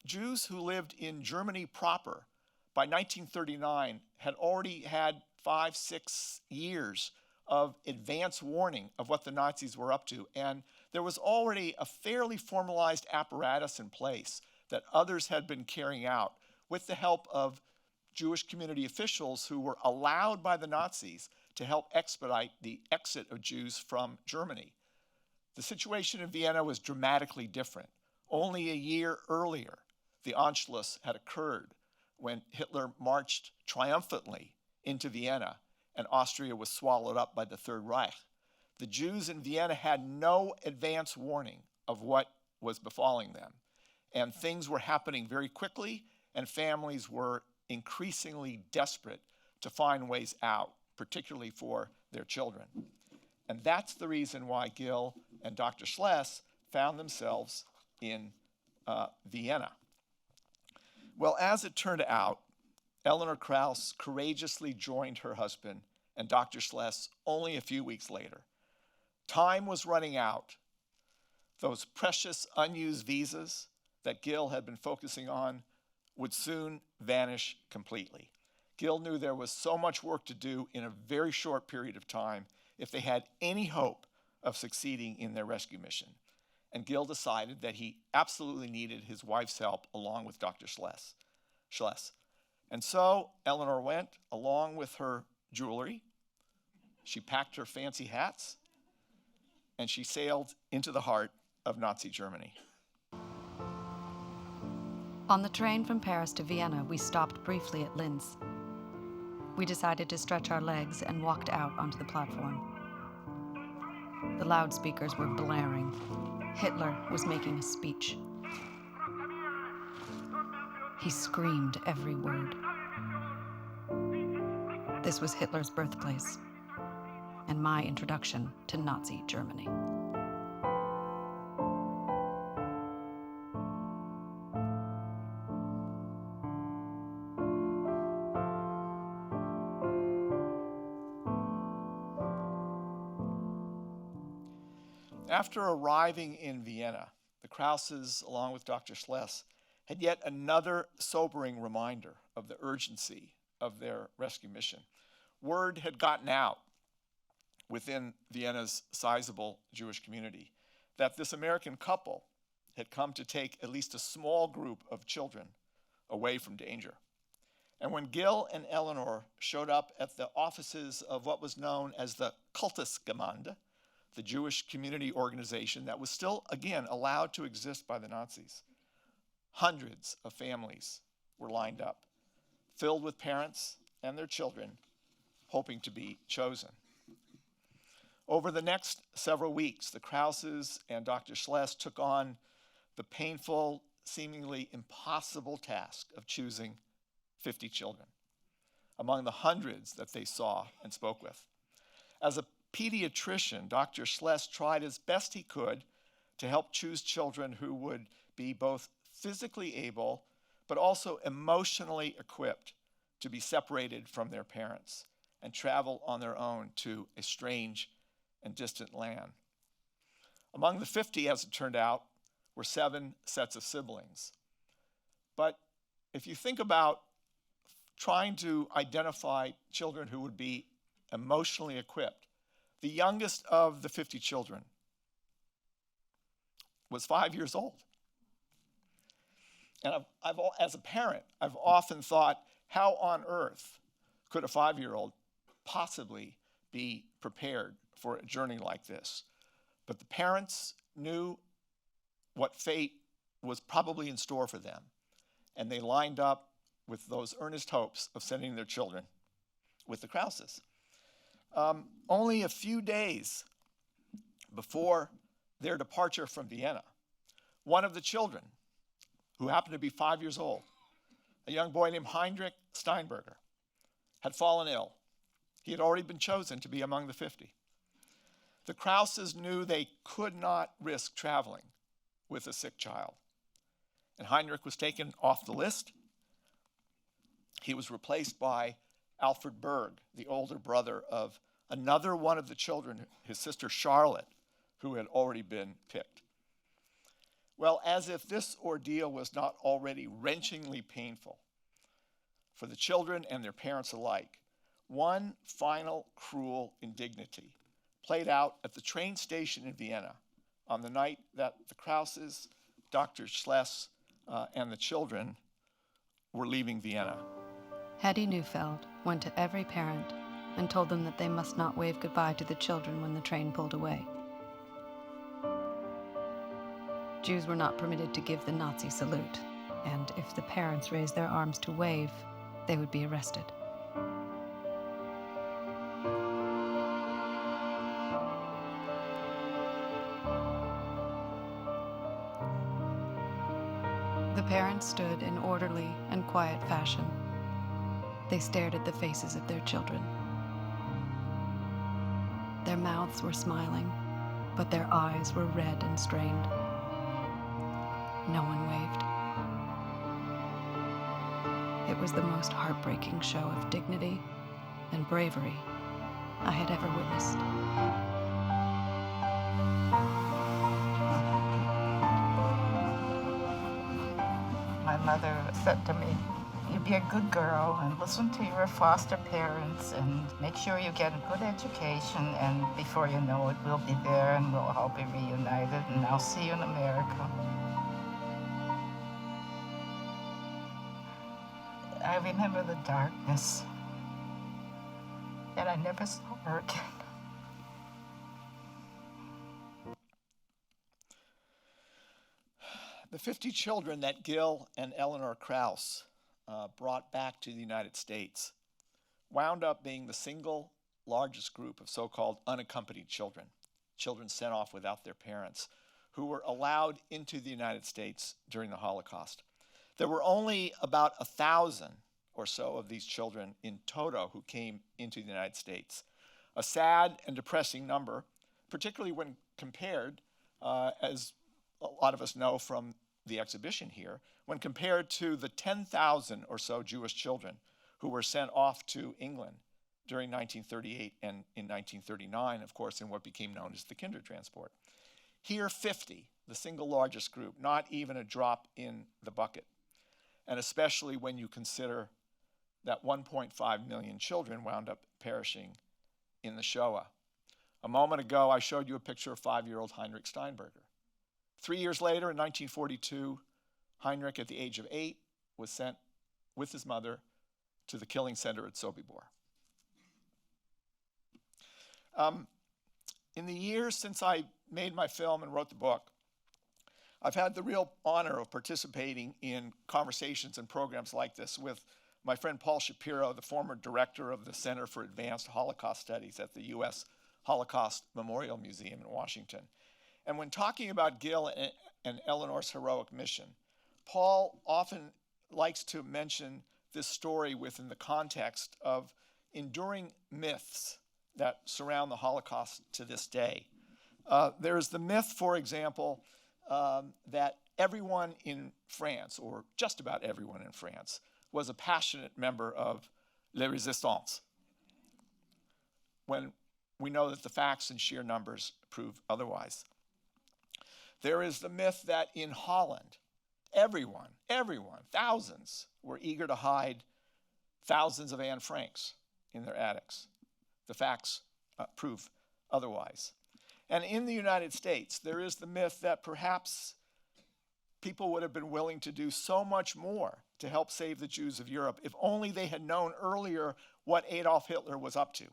Jews who lived in Germany proper by 1939 had already had 5-6 years of advance warning of what the Nazis were up to, and there was already a fairly formalized apparatus in place that others had been carrying out with the help of Jewish community officials who were allowed by the Nazis to help expedite the exit of Jews from Germany. The situation in Vienna was dramatically different. Only a year earlier, the Anschluss had occurred when Hitler marched triumphantly into Vienna and Austria was swallowed up by the Third Reich. The Jews in Vienna had no advance warning of what was befalling them, and things were happening very quickly, and families were increasingly desperate to find ways out, particularly for their children. And that's the reason why Gil and Dr. Schless found themselves in Vienna. Well, as it turned out, Eleanor Kraus courageously joined her husband and Dr. Schless only a few weeks later. Time was running out. Those precious unused visas that Gil had been focusing on would soon vanish completely. Gil knew there was so much work to do in a very short period of time if they had any hope of succeeding in their rescue mission. And Gil decided that he absolutely needed his wife's help along with Dr. Schless. And so Eleanor went along with her jewelry. She packed her fancy hats, and she sailed into the heart of Nazi Germany. On the train from Paris to Vienna, we stopped briefly at Linz. We decided to stretch our legs and walked out onto the platform. The loudspeakers were blaring. Hitler was making a speech. He screamed every word. This was Hitler's birthplace and my introduction to Nazi Germany. After arriving in Vienna, the Krauses, along with Dr. Schless, had yet another sobering reminder of the urgency of their rescue mission. Word had gotten out within Vienna's sizable Jewish community that this American couple had come to take at least a small group of children away from danger. And when Gil and Eleanor showed up at the offices of what was known as the Kultusgemeinde, the Jewish community organization that was still, again, allowed to exist by the Nazis, hundreds of families were lined up, filled with parents and their children, hoping to be chosen. Over the next several weeks, the Krauses and Dr. Schless took on the painful, seemingly impossible task of choosing 50 children among the hundreds that they saw and spoke with. As a pediatrician, Dr. Schless tried as best he could to help choose children who would be both physically able but also emotionally equipped to be separated from their parents and travel on their own to a strange and distant land. Among the 50, as it turned out, were 7 sets of siblings. But if you think about trying to identify children who would be emotionally equipped, the youngest of the 50 children was 5 years old. And as a parent, I've often thought, how on earth could a 5-year-old possibly be prepared for a journey like this? But the parents knew what fate was probably in store for them, and they lined up with those earnest hopes of sending their children with the Krauses. Only a few days before their departure from Vienna, one of the children, who happened to be 5 years old, a young boy named Heinrich Steinberger, had fallen ill. He had already been chosen to be among the 50. The Krauses knew they could not risk traveling with a sick child. And Heinrich was taken off the list. He was replaced by Alfred Berg, the older brother of another one of the children, his sister Charlotte, who had already been picked. Well, as if this ordeal was not already wrenchingly painful for the children and their parents alike, one final cruel indignity played out at the train station in Vienna on the night that the Krauses, Dr. Schless, and the children were leaving Vienna. Hetty Neufeld went to every parent and told them that they must not wave goodbye to the children when the train pulled away. Jews were not permitted to give the Nazi salute, and if the parents raised their arms to wave, they would be arrested. The parents stood in orderly and quiet fashion. They stared at the faces of their children. Their mouths were smiling, but their eyes were red and strained. No one waved. It was the most heartbreaking show of dignity and bravery I had ever witnessed. My mother said to me, "You be a good girl and listen to your foster parents and make sure you get a good education, and before you know it, we'll be there and we'll all be reunited, and I'll see you in America." I remember the darkness, and I never saw her again. The 50 children that Gil and Eleanor Kraus brought back to the United States wound up being the single largest group of so-called unaccompanied children, children sent off without their parents, who were allowed into the United States during the Holocaust. There were only about 1,000 or so of these children in toto who came into the United States. A sad and depressing number, particularly when compared, as a lot of us know from the exhibition here, when compared to the 10,000 or so Jewish children who were sent off to England during 1938 and in 1939, of course, in what became known as the Kindertransport. Here, 50, the single largest group, not even a drop in the bucket. And especially when you consider that 1.5 million children wound up perishing in the Shoah. A moment ago, I showed you a picture of 5-year-old Heinrich Steinberger. 3 years later, in 1942, Heinrich, at the age of 8, was sent with his mother to the killing center at Sobibor. In the years since I made my film and wrote the book, I've had the real honor of participating in conversations and programs like this with my friend Paul Shapiro, the former director of the Center for Advanced Holocaust Studies at the U.S. Holocaust Memorial Museum in Washington. And when talking about Gil and Eleanor's heroic mission, Paul often likes to mention this story within the context of enduring myths that surround the Holocaust to this day. There is the myth, for example, that everyone in France, or just about everyone in France, was a passionate member of Les Resistants, when we know that the facts and sheer numbers prove otherwise. There is the myth that in Holland, everyone, thousands, were eager to hide thousands of Anne Franks in their attics. The facts prove otherwise. And in the United States, there is the myth that perhaps people would have been willing to do so much more to help save the Jews of Europe if only they had known earlier what Adolf Hitler was up to.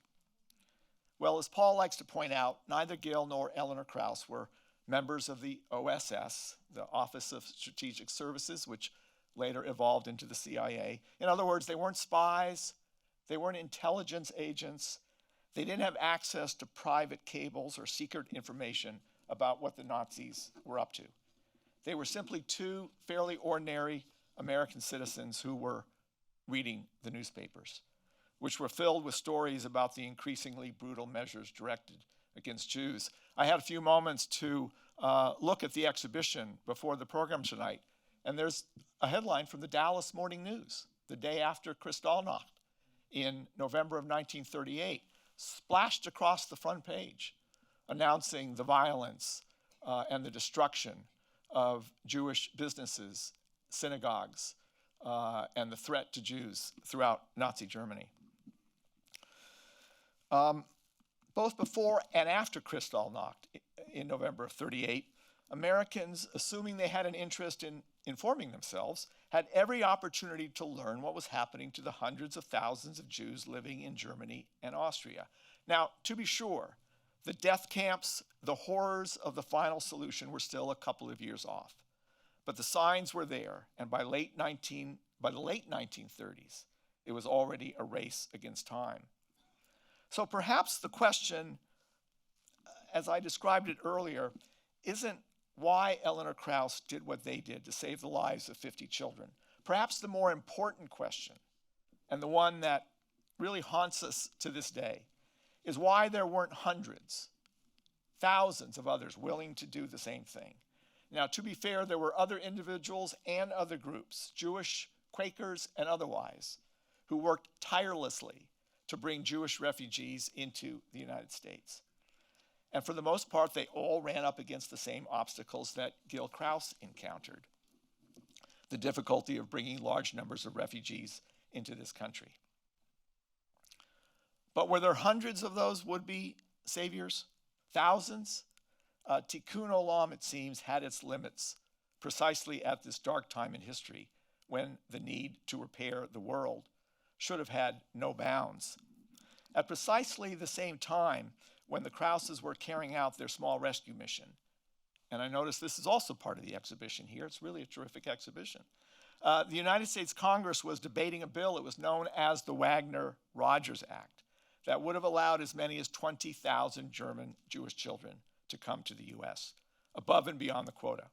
Well, as Paul likes to point out, neither Gil nor Eleanor Kraus were members of the OSS, the Office of Strategic Services, which later evolved into the CIA. In other words, they weren't spies, they weren't intelligence agents, they didn't have access to private cables or secret information about what the Nazis were up to. They were simply two fairly ordinary American citizens who were reading the newspapers, which were filled with stories about the increasingly brutal measures directed against Jews. I had a few moments to look at the exhibition before the program tonight, and there's a headline from the Dallas Morning News the day after Kristallnacht in November of 1938, splashed across the front page, announcing the violence and the destruction of Jewish businesses, synagogues, and the threat to Jews throughout Nazi Germany. Both before and after Kristallnacht in November of 38, Americans, assuming they had an interest in informing themselves, had every opportunity to learn what was happening to the hundreds of thousands of Jews living in Germany and Austria. Now, to be sure, The death camps, the horrors of the final solution were still a couple of years off. But the signs were there, and by the late 1930s, it was already a race against time. So perhaps the question, as I described it earlier, isn't why Eleanor Kraus did what they did to save the lives of 50 children. Perhaps the more important question, and the one that really haunts us to this day, is why there weren't hundreds, thousands of others willing to do the same thing. Now, to be fair, there were other individuals and other groups, Jewish, Quakers, and otherwise, who worked tirelessly to bring Jewish refugees into the United States. And for the most part, they all ran up against the same obstacles that Gil Kraus encountered: the difficulty of bringing large numbers of refugees into this country. But were there hundreds of those would-be saviors? Thousands? Tikkun Olam, it seems, had its limits precisely at this dark time in history when the need to repair the world should have had no bounds. At precisely the same time when the Krauses were carrying out their small rescue mission, and I notice this is also part of the exhibition here, it's really a terrific exhibition. The United States Congress was debating a bill. It was known as the Wagner-Rogers Act that would have allowed as many as 20,000 German Jewish children to come to the US, above and beyond the quota.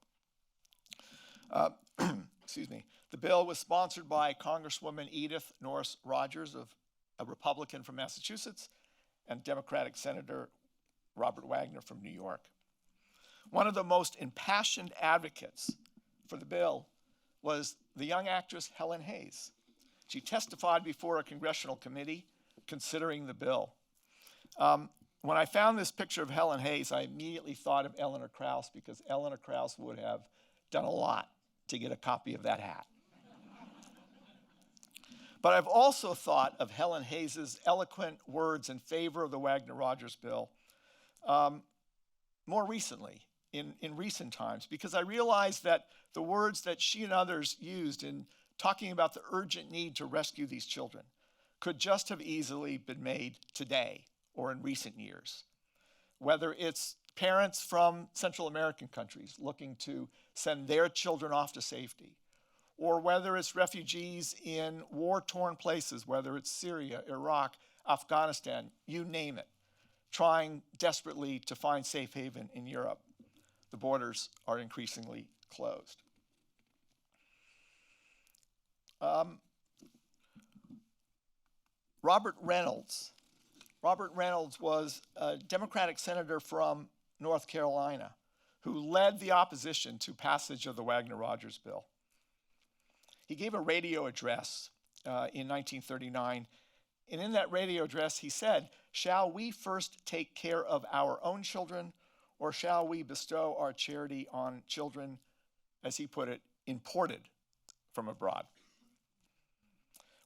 Excuse me. The bill was sponsored by Congresswoman Edith Norris Rogers, a Republican from Massachusetts, and Democratic Senator Robert Wagner from New York. One of the most impassioned advocates for the bill was the young actress Helen Hayes. She testified before a congressional committee considering the bill. When I found this picture of Helen Hayes, I immediately thought of Eleanor Kraus, because Eleanor Kraus would have done a lot to get a copy of that hat. But I've also thought of Helen Hayes' eloquent words in favor of the Wagner-Rogers bill more recently, in recent times, because I realized that the words that she and others used in talking about the urgent need to rescue these children could just have easily been made today or in recent years. Whether it's parents from Central American countries looking to send their children off to safety, or whether it's refugees in war-torn places, whether it's Syria, Iraq, Afghanistan, you name it, trying desperately to find safe haven in Europe. The borders are increasingly closed. Robert Reynolds was a Democratic senator from North Carolina who led the opposition to passage of the Wagner-Rogers bill. He gave a radio address in 1939, and in that radio address he said, "Shall we first take care of our own children, or shall we bestow our charity on children," as he put it, imported from abroad?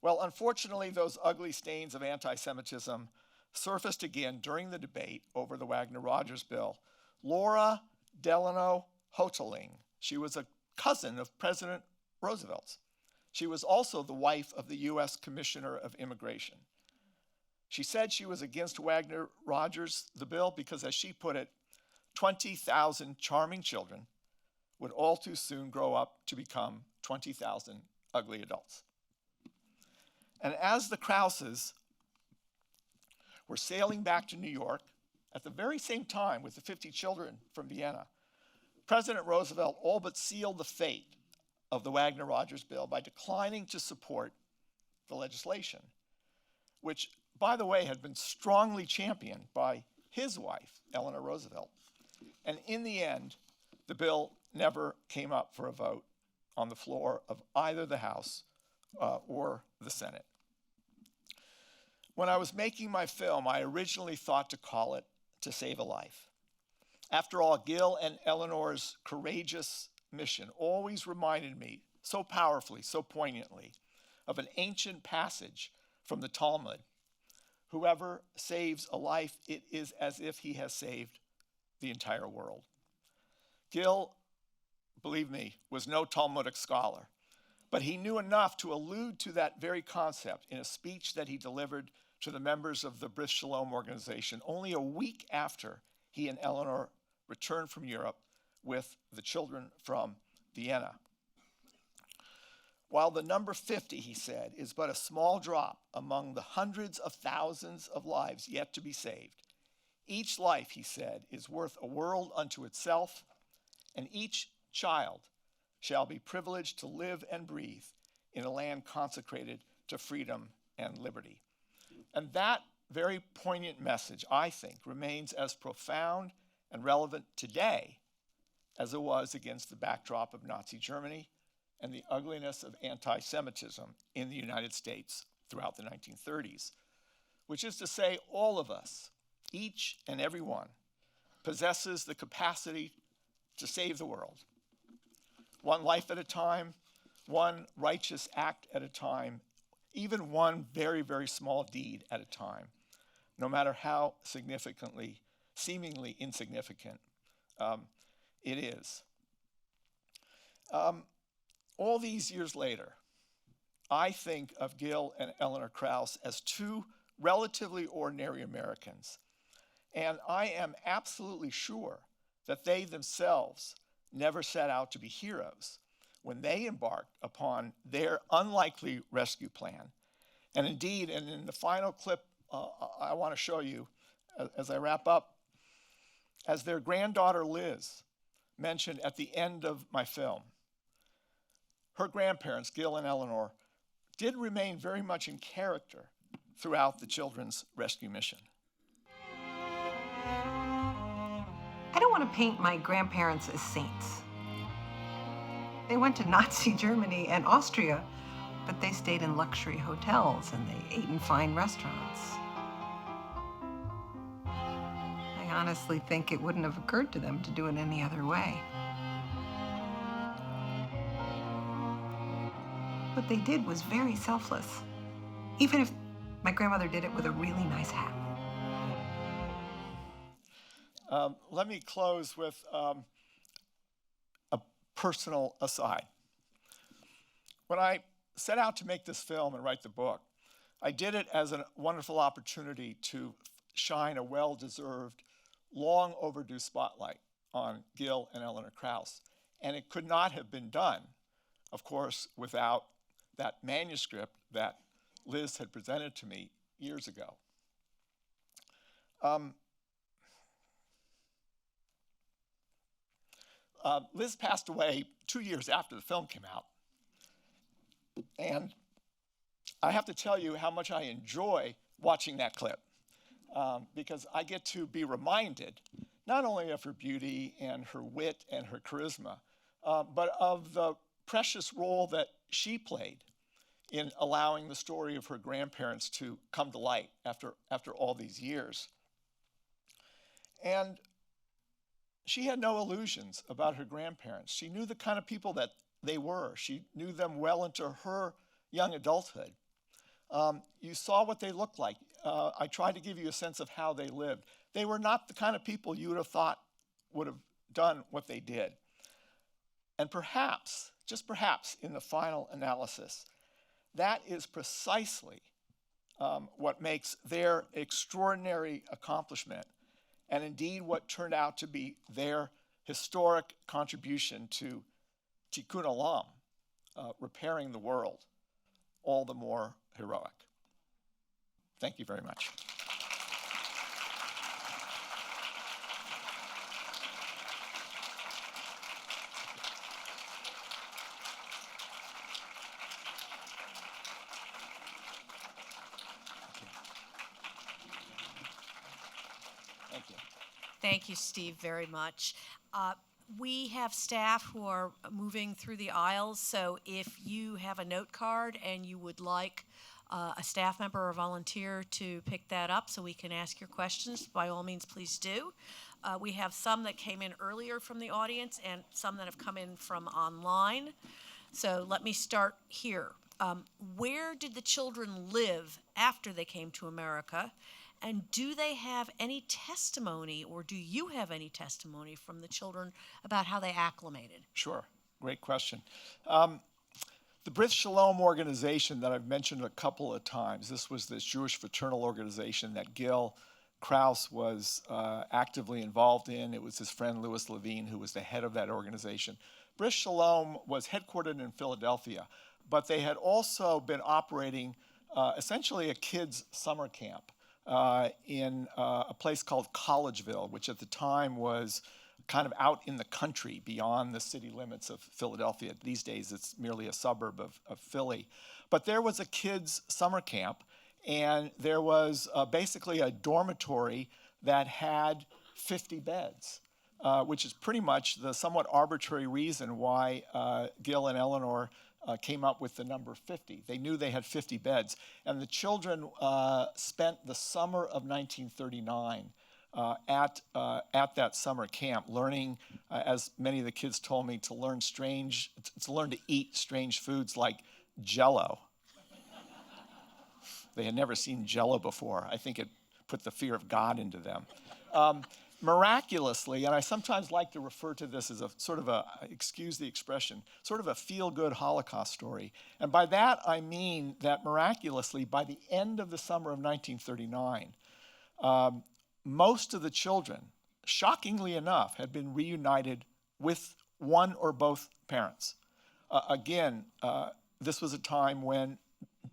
Well, unfortunately, those ugly stains of anti-Semitism surfaced again during the debate over the Wagner-Rogers bill. Laura Delano Hoteling, she was a cousin of President Roosevelt's. She was also the wife of the US Commissioner of Immigration. She said she was against Wagner-Rogers, the bill, because, as she put it, 20,000 charming children would all too soon grow up to become 20,000 ugly adults. And as the Krauses were sailing back to New York at the very same time with the 50 children from Vienna, President Roosevelt all but sealed the fate of the Wagner-Rogers bill by declining to support the legislation, which, by the way, had been strongly championed by his wife, Eleanor Roosevelt. And in the end, the bill never came up for a vote on the floor of either the House or the Senate. When I was making my film, I originally thought to call it To Save a Life. After all, Gil and Eleanor's courageous mission always reminded me so powerfully, so poignantly, of an ancient passage from the Talmud. Whoever saves a life, it is as if he has saved the entire world. Gil, believe me, was no Talmudic scholar, but he knew enough to allude to that very concept in a speech that he delivered to the members of the Bris Shalom organization only a week after he and Eleanor returned from Europe with the children from Vienna. While the number 50, he said, is but a small drop among the hundreds of thousands of lives yet to be saved, each life, he said, is worth a world unto itself, and each child shall be privileged to live and breathe in a land consecrated to freedom and liberty. And that very poignant message, I think, remains as profound and relevant today as it was against the backdrop of Nazi Germany and the ugliness of anti-Semitism in the United States throughout the 1930s, which is to say all of us, each and every one, possesses the capacity to save the world, one life at a time, one righteous act at a time, even one very, very small deed at a time, no matter how seemingly insignificant it is. All these years later, I think of Gil and Eleanor Kraus as two relatively ordinary Americans, and I am absolutely sure that they themselves never set out to be heroes when they embarked upon their unlikely rescue plan. And indeed, and in the final clip I want to show you as I wrap up, as their granddaughter Liz mentioned at the end of my film, her grandparents, Gil and Eleanor, did remain very much in character throughout the children's rescue mission. I don't want to paint my grandparents as saints. They went to Nazi Germany and Austria, but they stayed in luxury hotels and they ate in fine restaurants. I honestly think it wouldn't have occurred to them to do it any other way. What they did was very selfless, even if my grandmother did it with a really nice hat. Let me close with a personal aside. When I set out to make this film and write the book, I did it as a wonderful opportunity to shine a well-deserved, long overdue spotlight on Gil and Eleanor Kraus. And it could not have been done, of course, without that manuscript that Liz had presented to me years ago. Liz passed away 2 years after the film came out. And I have to tell you how much I enjoy watching that clip, because I get to be reminded not only of her beauty and her wit and her charisma, but of the precious role that she played in allowing the story of her grandparents to come to light after all these years. And she had no illusions about her grandparents. She knew the kind of people that they were. She knew them well into her young adulthood. You saw what they looked like. I tried to give you a sense of how they lived. They were not the kind of people you would have thought would have done what they did. And perhaps, just perhaps, in the final analysis, that is precisely what makes their extraordinary accomplishment, and indeed what turned out to be their historic contribution to Tikkun Olam, repairing the world, all the more heroic. Thank you very much. Thank you. Thank you, Steve, very much. We have staff who are moving through the aisles, so if you have a note card and you would like a staff member or volunteer to pick that up so we can ask your questions, by all means, please do. We have some that came in earlier from the audience and some that have come in from online. So let me start here. Where did the children live after they came to America? And do they have any testimony, or do you have any testimony from the children about how they acclimated? Sure, great question. The Brit Shalom organization that I've mentioned a couple of times, this was this Jewish fraternal organization that Gil Kraus was actively involved in. It was his friend Louis Levine who was the head of that organization. Brit Shalom was headquartered in Philadelphia, but they had also been operating essentially a kids' summer camp in a place called Collegeville, which at the time was kind of out in the country beyond the city limits of Philadelphia. These days it's merely a suburb of Philly. But there was a kids' summer camp, and there was basically a dormitory that had 50 beds, which is pretty much the somewhat arbitrary reason why Gil and Eleanor came up with the number 50. They knew they had 50 beds. And the children spent the summer of 1939 at that summer camp, learning, as many of the kids told me, to learn to eat strange foods like Jell-O. They had never seen Jell-O before. I think it put the fear of God into them. Miraculously, and I sometimes like to refer to this as a sort of a, excuse the expression, sort of a feel-good Holocaust story. And by that I mean that miraculously, by the end of the summer of 1939, most of the children, shockingly enough, had been reunited with one or both parents. This was a time when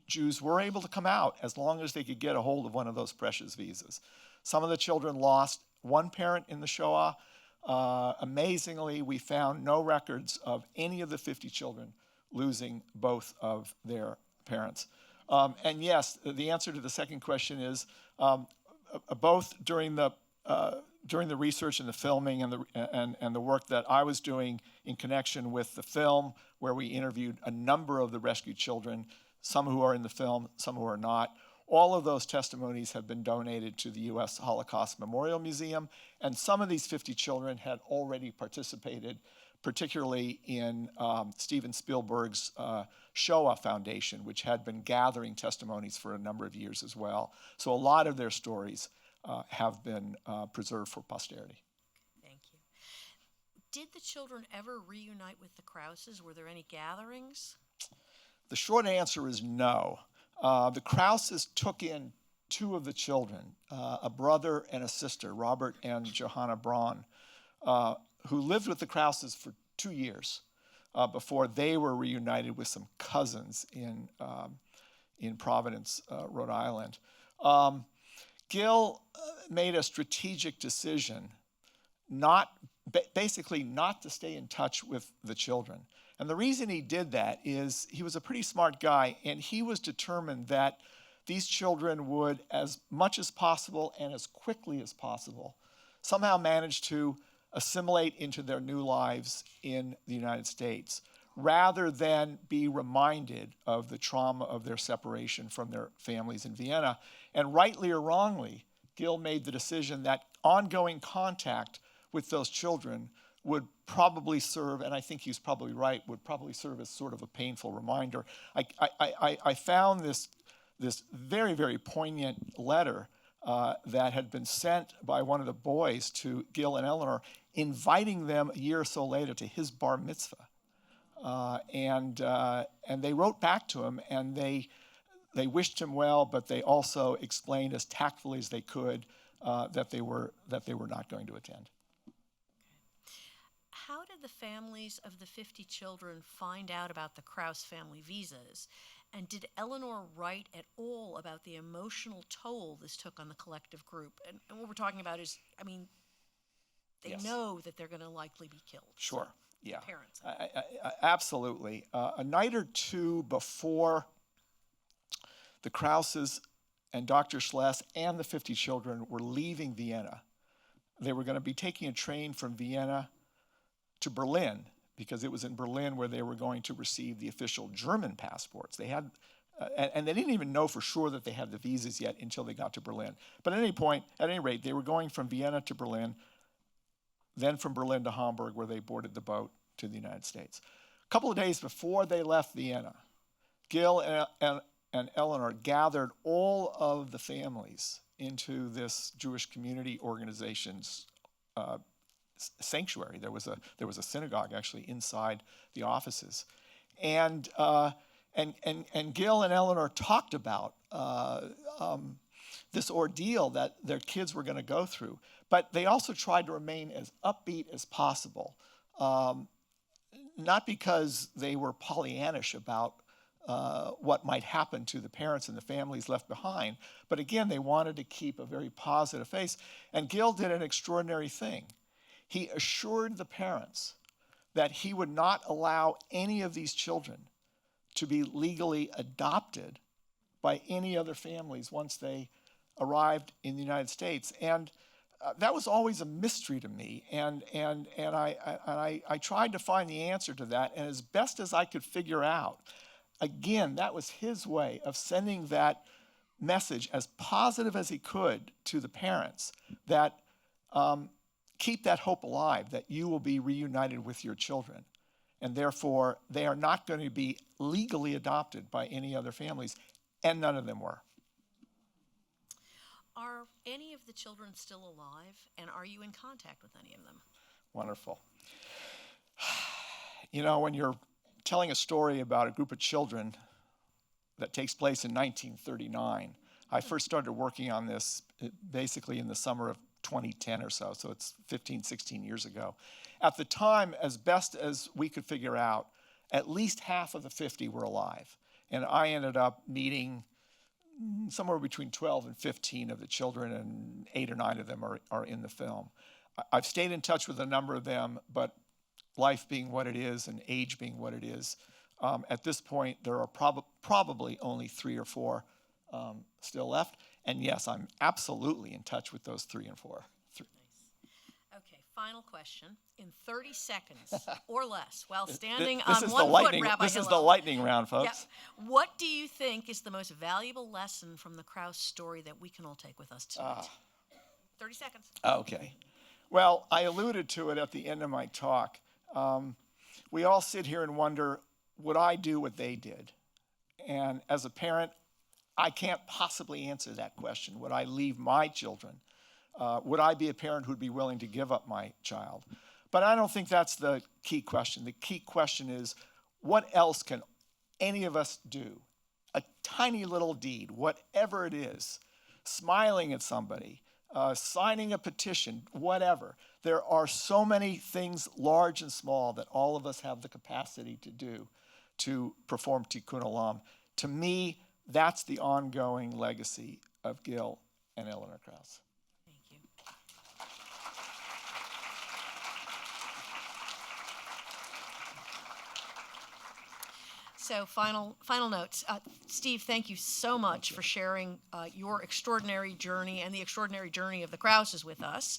Jews were able to come out as long as they could get a hold of one of those precious visas. Some of the children lost one parent in the Shoah. Amazingly, we found no records of any of the 50 children losing both of their parents. And yes, the answer to the second question is both during the research and the filming and the work that I was doing in connection with the film, where we interviewed a number of the rescued children, some who are in the film, some who are not. All of those testimonies have been donated to the U.S. Holocaust Memorial Museum, and some of these 50 children had already participated, particularly in Steven Spielberg's Shoah Foundation, which had been gathering testimonies for a number of years as well. So a lot of their stories have been preserved for posterity. Thank you. Did the children ever reunite with the Krauses? Were there any gatherings? The short answer is no. The Krauses took in two of the children, a brother and a sister, Robert and Johanna Braun, who lived with the Krauses for 2 years before they were reunited with some cousins in Providence, Rhode Island. Gil made a strategic decision basically not to stay in touch with the children. And the reason he did that is he was a pretty smart guy, and he was determined that these children would, as much as possible and as quickly as possible, somehow manage to assimilate into their new lives in the United States, rather than be reminded of the trauma of their separation from their families in Vienna. And rightly or wrongly, Gil made the decision that ongoing contact with those children would probably serve, and I think he's probably right, would probably serve as sort of a painful reminder. I found this very, very poignant letter that had been sent by one of the boys to Gil and Eleanor, inviting them a year or so later to his bar mitzvah. And they wrote back to him, and they wished him well, but they also explained as tactfully as they could that they were not going to attend. How did the families of the 50 children find out about the Kraus family visas? And did Eleanor write at all about the emotional toll this took on the collective group? And what we're talking about is, I mean, they Yes. know that they're going to likely be killed. Sure, So, yeah. Parents. Absolutely. A night or two before the Krauses and Dr. Schless and the 50 children were leaving Vienna, they were going to be taking a train from Vienna to Berlin, because it was in Berlin where they were going to receive the official German passports. They had, and they didn't even know for sure that they had the visas yet until they got to Berlin. But at any rate, they were going from Vienna to Berlin, then from Berlin to Hamburg, where they boarded the boat to the United States. A couple of days before they left Vienna, Gil and Eleanor gathered all of the families into this Jewish community organization's sanctuary. There was a synagogue actually inside the offices, and And Gil and Eleanor talked about this ordeal that their kids were going to go through. But they also tried to remain as upbeat as possible, not because they were Pollyannish about what might happen to the parents and the families left behind, but again, they wanted to keep a very positive face. And Gil did an extraordinary thing. He assured the parents that he would not allow any of these children to be legally adopted by any other families once they arrived in the United States. And that was always a mystery to me, and I tried to find the answer to that, and as best as I could figure out, again, that was his way of sending that message as positive as he could to the parents, that keep that hope alive, that you will be reunited with your children, and therefore they are not going to be legally adopted by any other families, and none of them were. Are any of the children still alive, and are you in contact with any of them? Wonderful. You know, when you're telling a story about a group of children that takes place in 1939, I first started working on this basically in the summer of 2010 or so it's 15, 16 years ago. At the time, as best as we could figure out, at least half of the 50 were alive. And I ended up meeting somewhere between 12 and 15 of the children, and 8 or 9 of them are in the film. I've stayed in touch with a number of them, but life being what it is and age being what it is, at this point there are probably only 3 or 4 still left. And yes, I'm absolutely in touch with those 3 and 4. Nice. Okay, final question. In 30 seconds or less, while standing on one foot, Rabbi This is the lightning round, folks. Yeah. What do you think is the most valuable lesson from the Kraus story that we can all take with us tonight? 30 seconds. Okay. Well, I alluded to it at the end of my talk. We all sit here and wonder, would I do what they did? And as a parent, I can't possibly answer that question. Would I leave my children? Would I be a parent who'd be willing to give up my child? But I don't think that's the key question. The key question is, what else can any of us do? A tiny little deed, whatever it is, smiling at somebody, signing a petition, whatever. There are so many things, large and small, that all of us have the capacity to do to perform tikkun olam. To me, that's the ongoing legacy of Gil and Eleanor Kraus. Thank you. So final notes. Steve, thank you so much for sharing your extraordinary journey and the extraordinary journey of the Krauses with us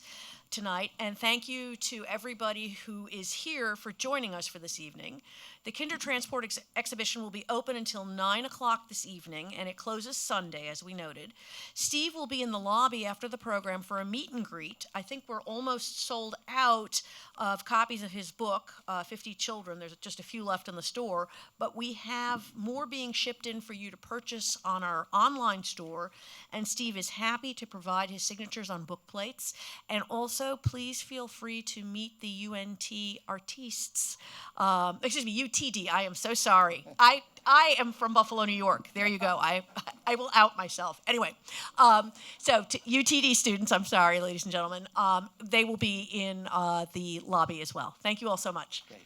tonight. And thank you to everybody who is here for joining us for this evening. The Kindertransport exhibition will be open until 9 o'clock this evening, and it closes Sunday, as we noted. Steve will be in the lobby after the program for a meet and greet. I think we're almost sold out of copies of his book, 50 Children. There's just a few left in the store, but we have more being shipped in for you to purchase on our online store, and Steve is happy to provide his signatures on book plates. And also, please feel free to meet the UNT artistes. UTD, I am so sorry. I am from Buffalo, New York. There you go. I will out myself. Anyway, so to UTD students, I'm sorry, ladies and gentlemen, they will be in the lobby as well. Thank you all so much. Great.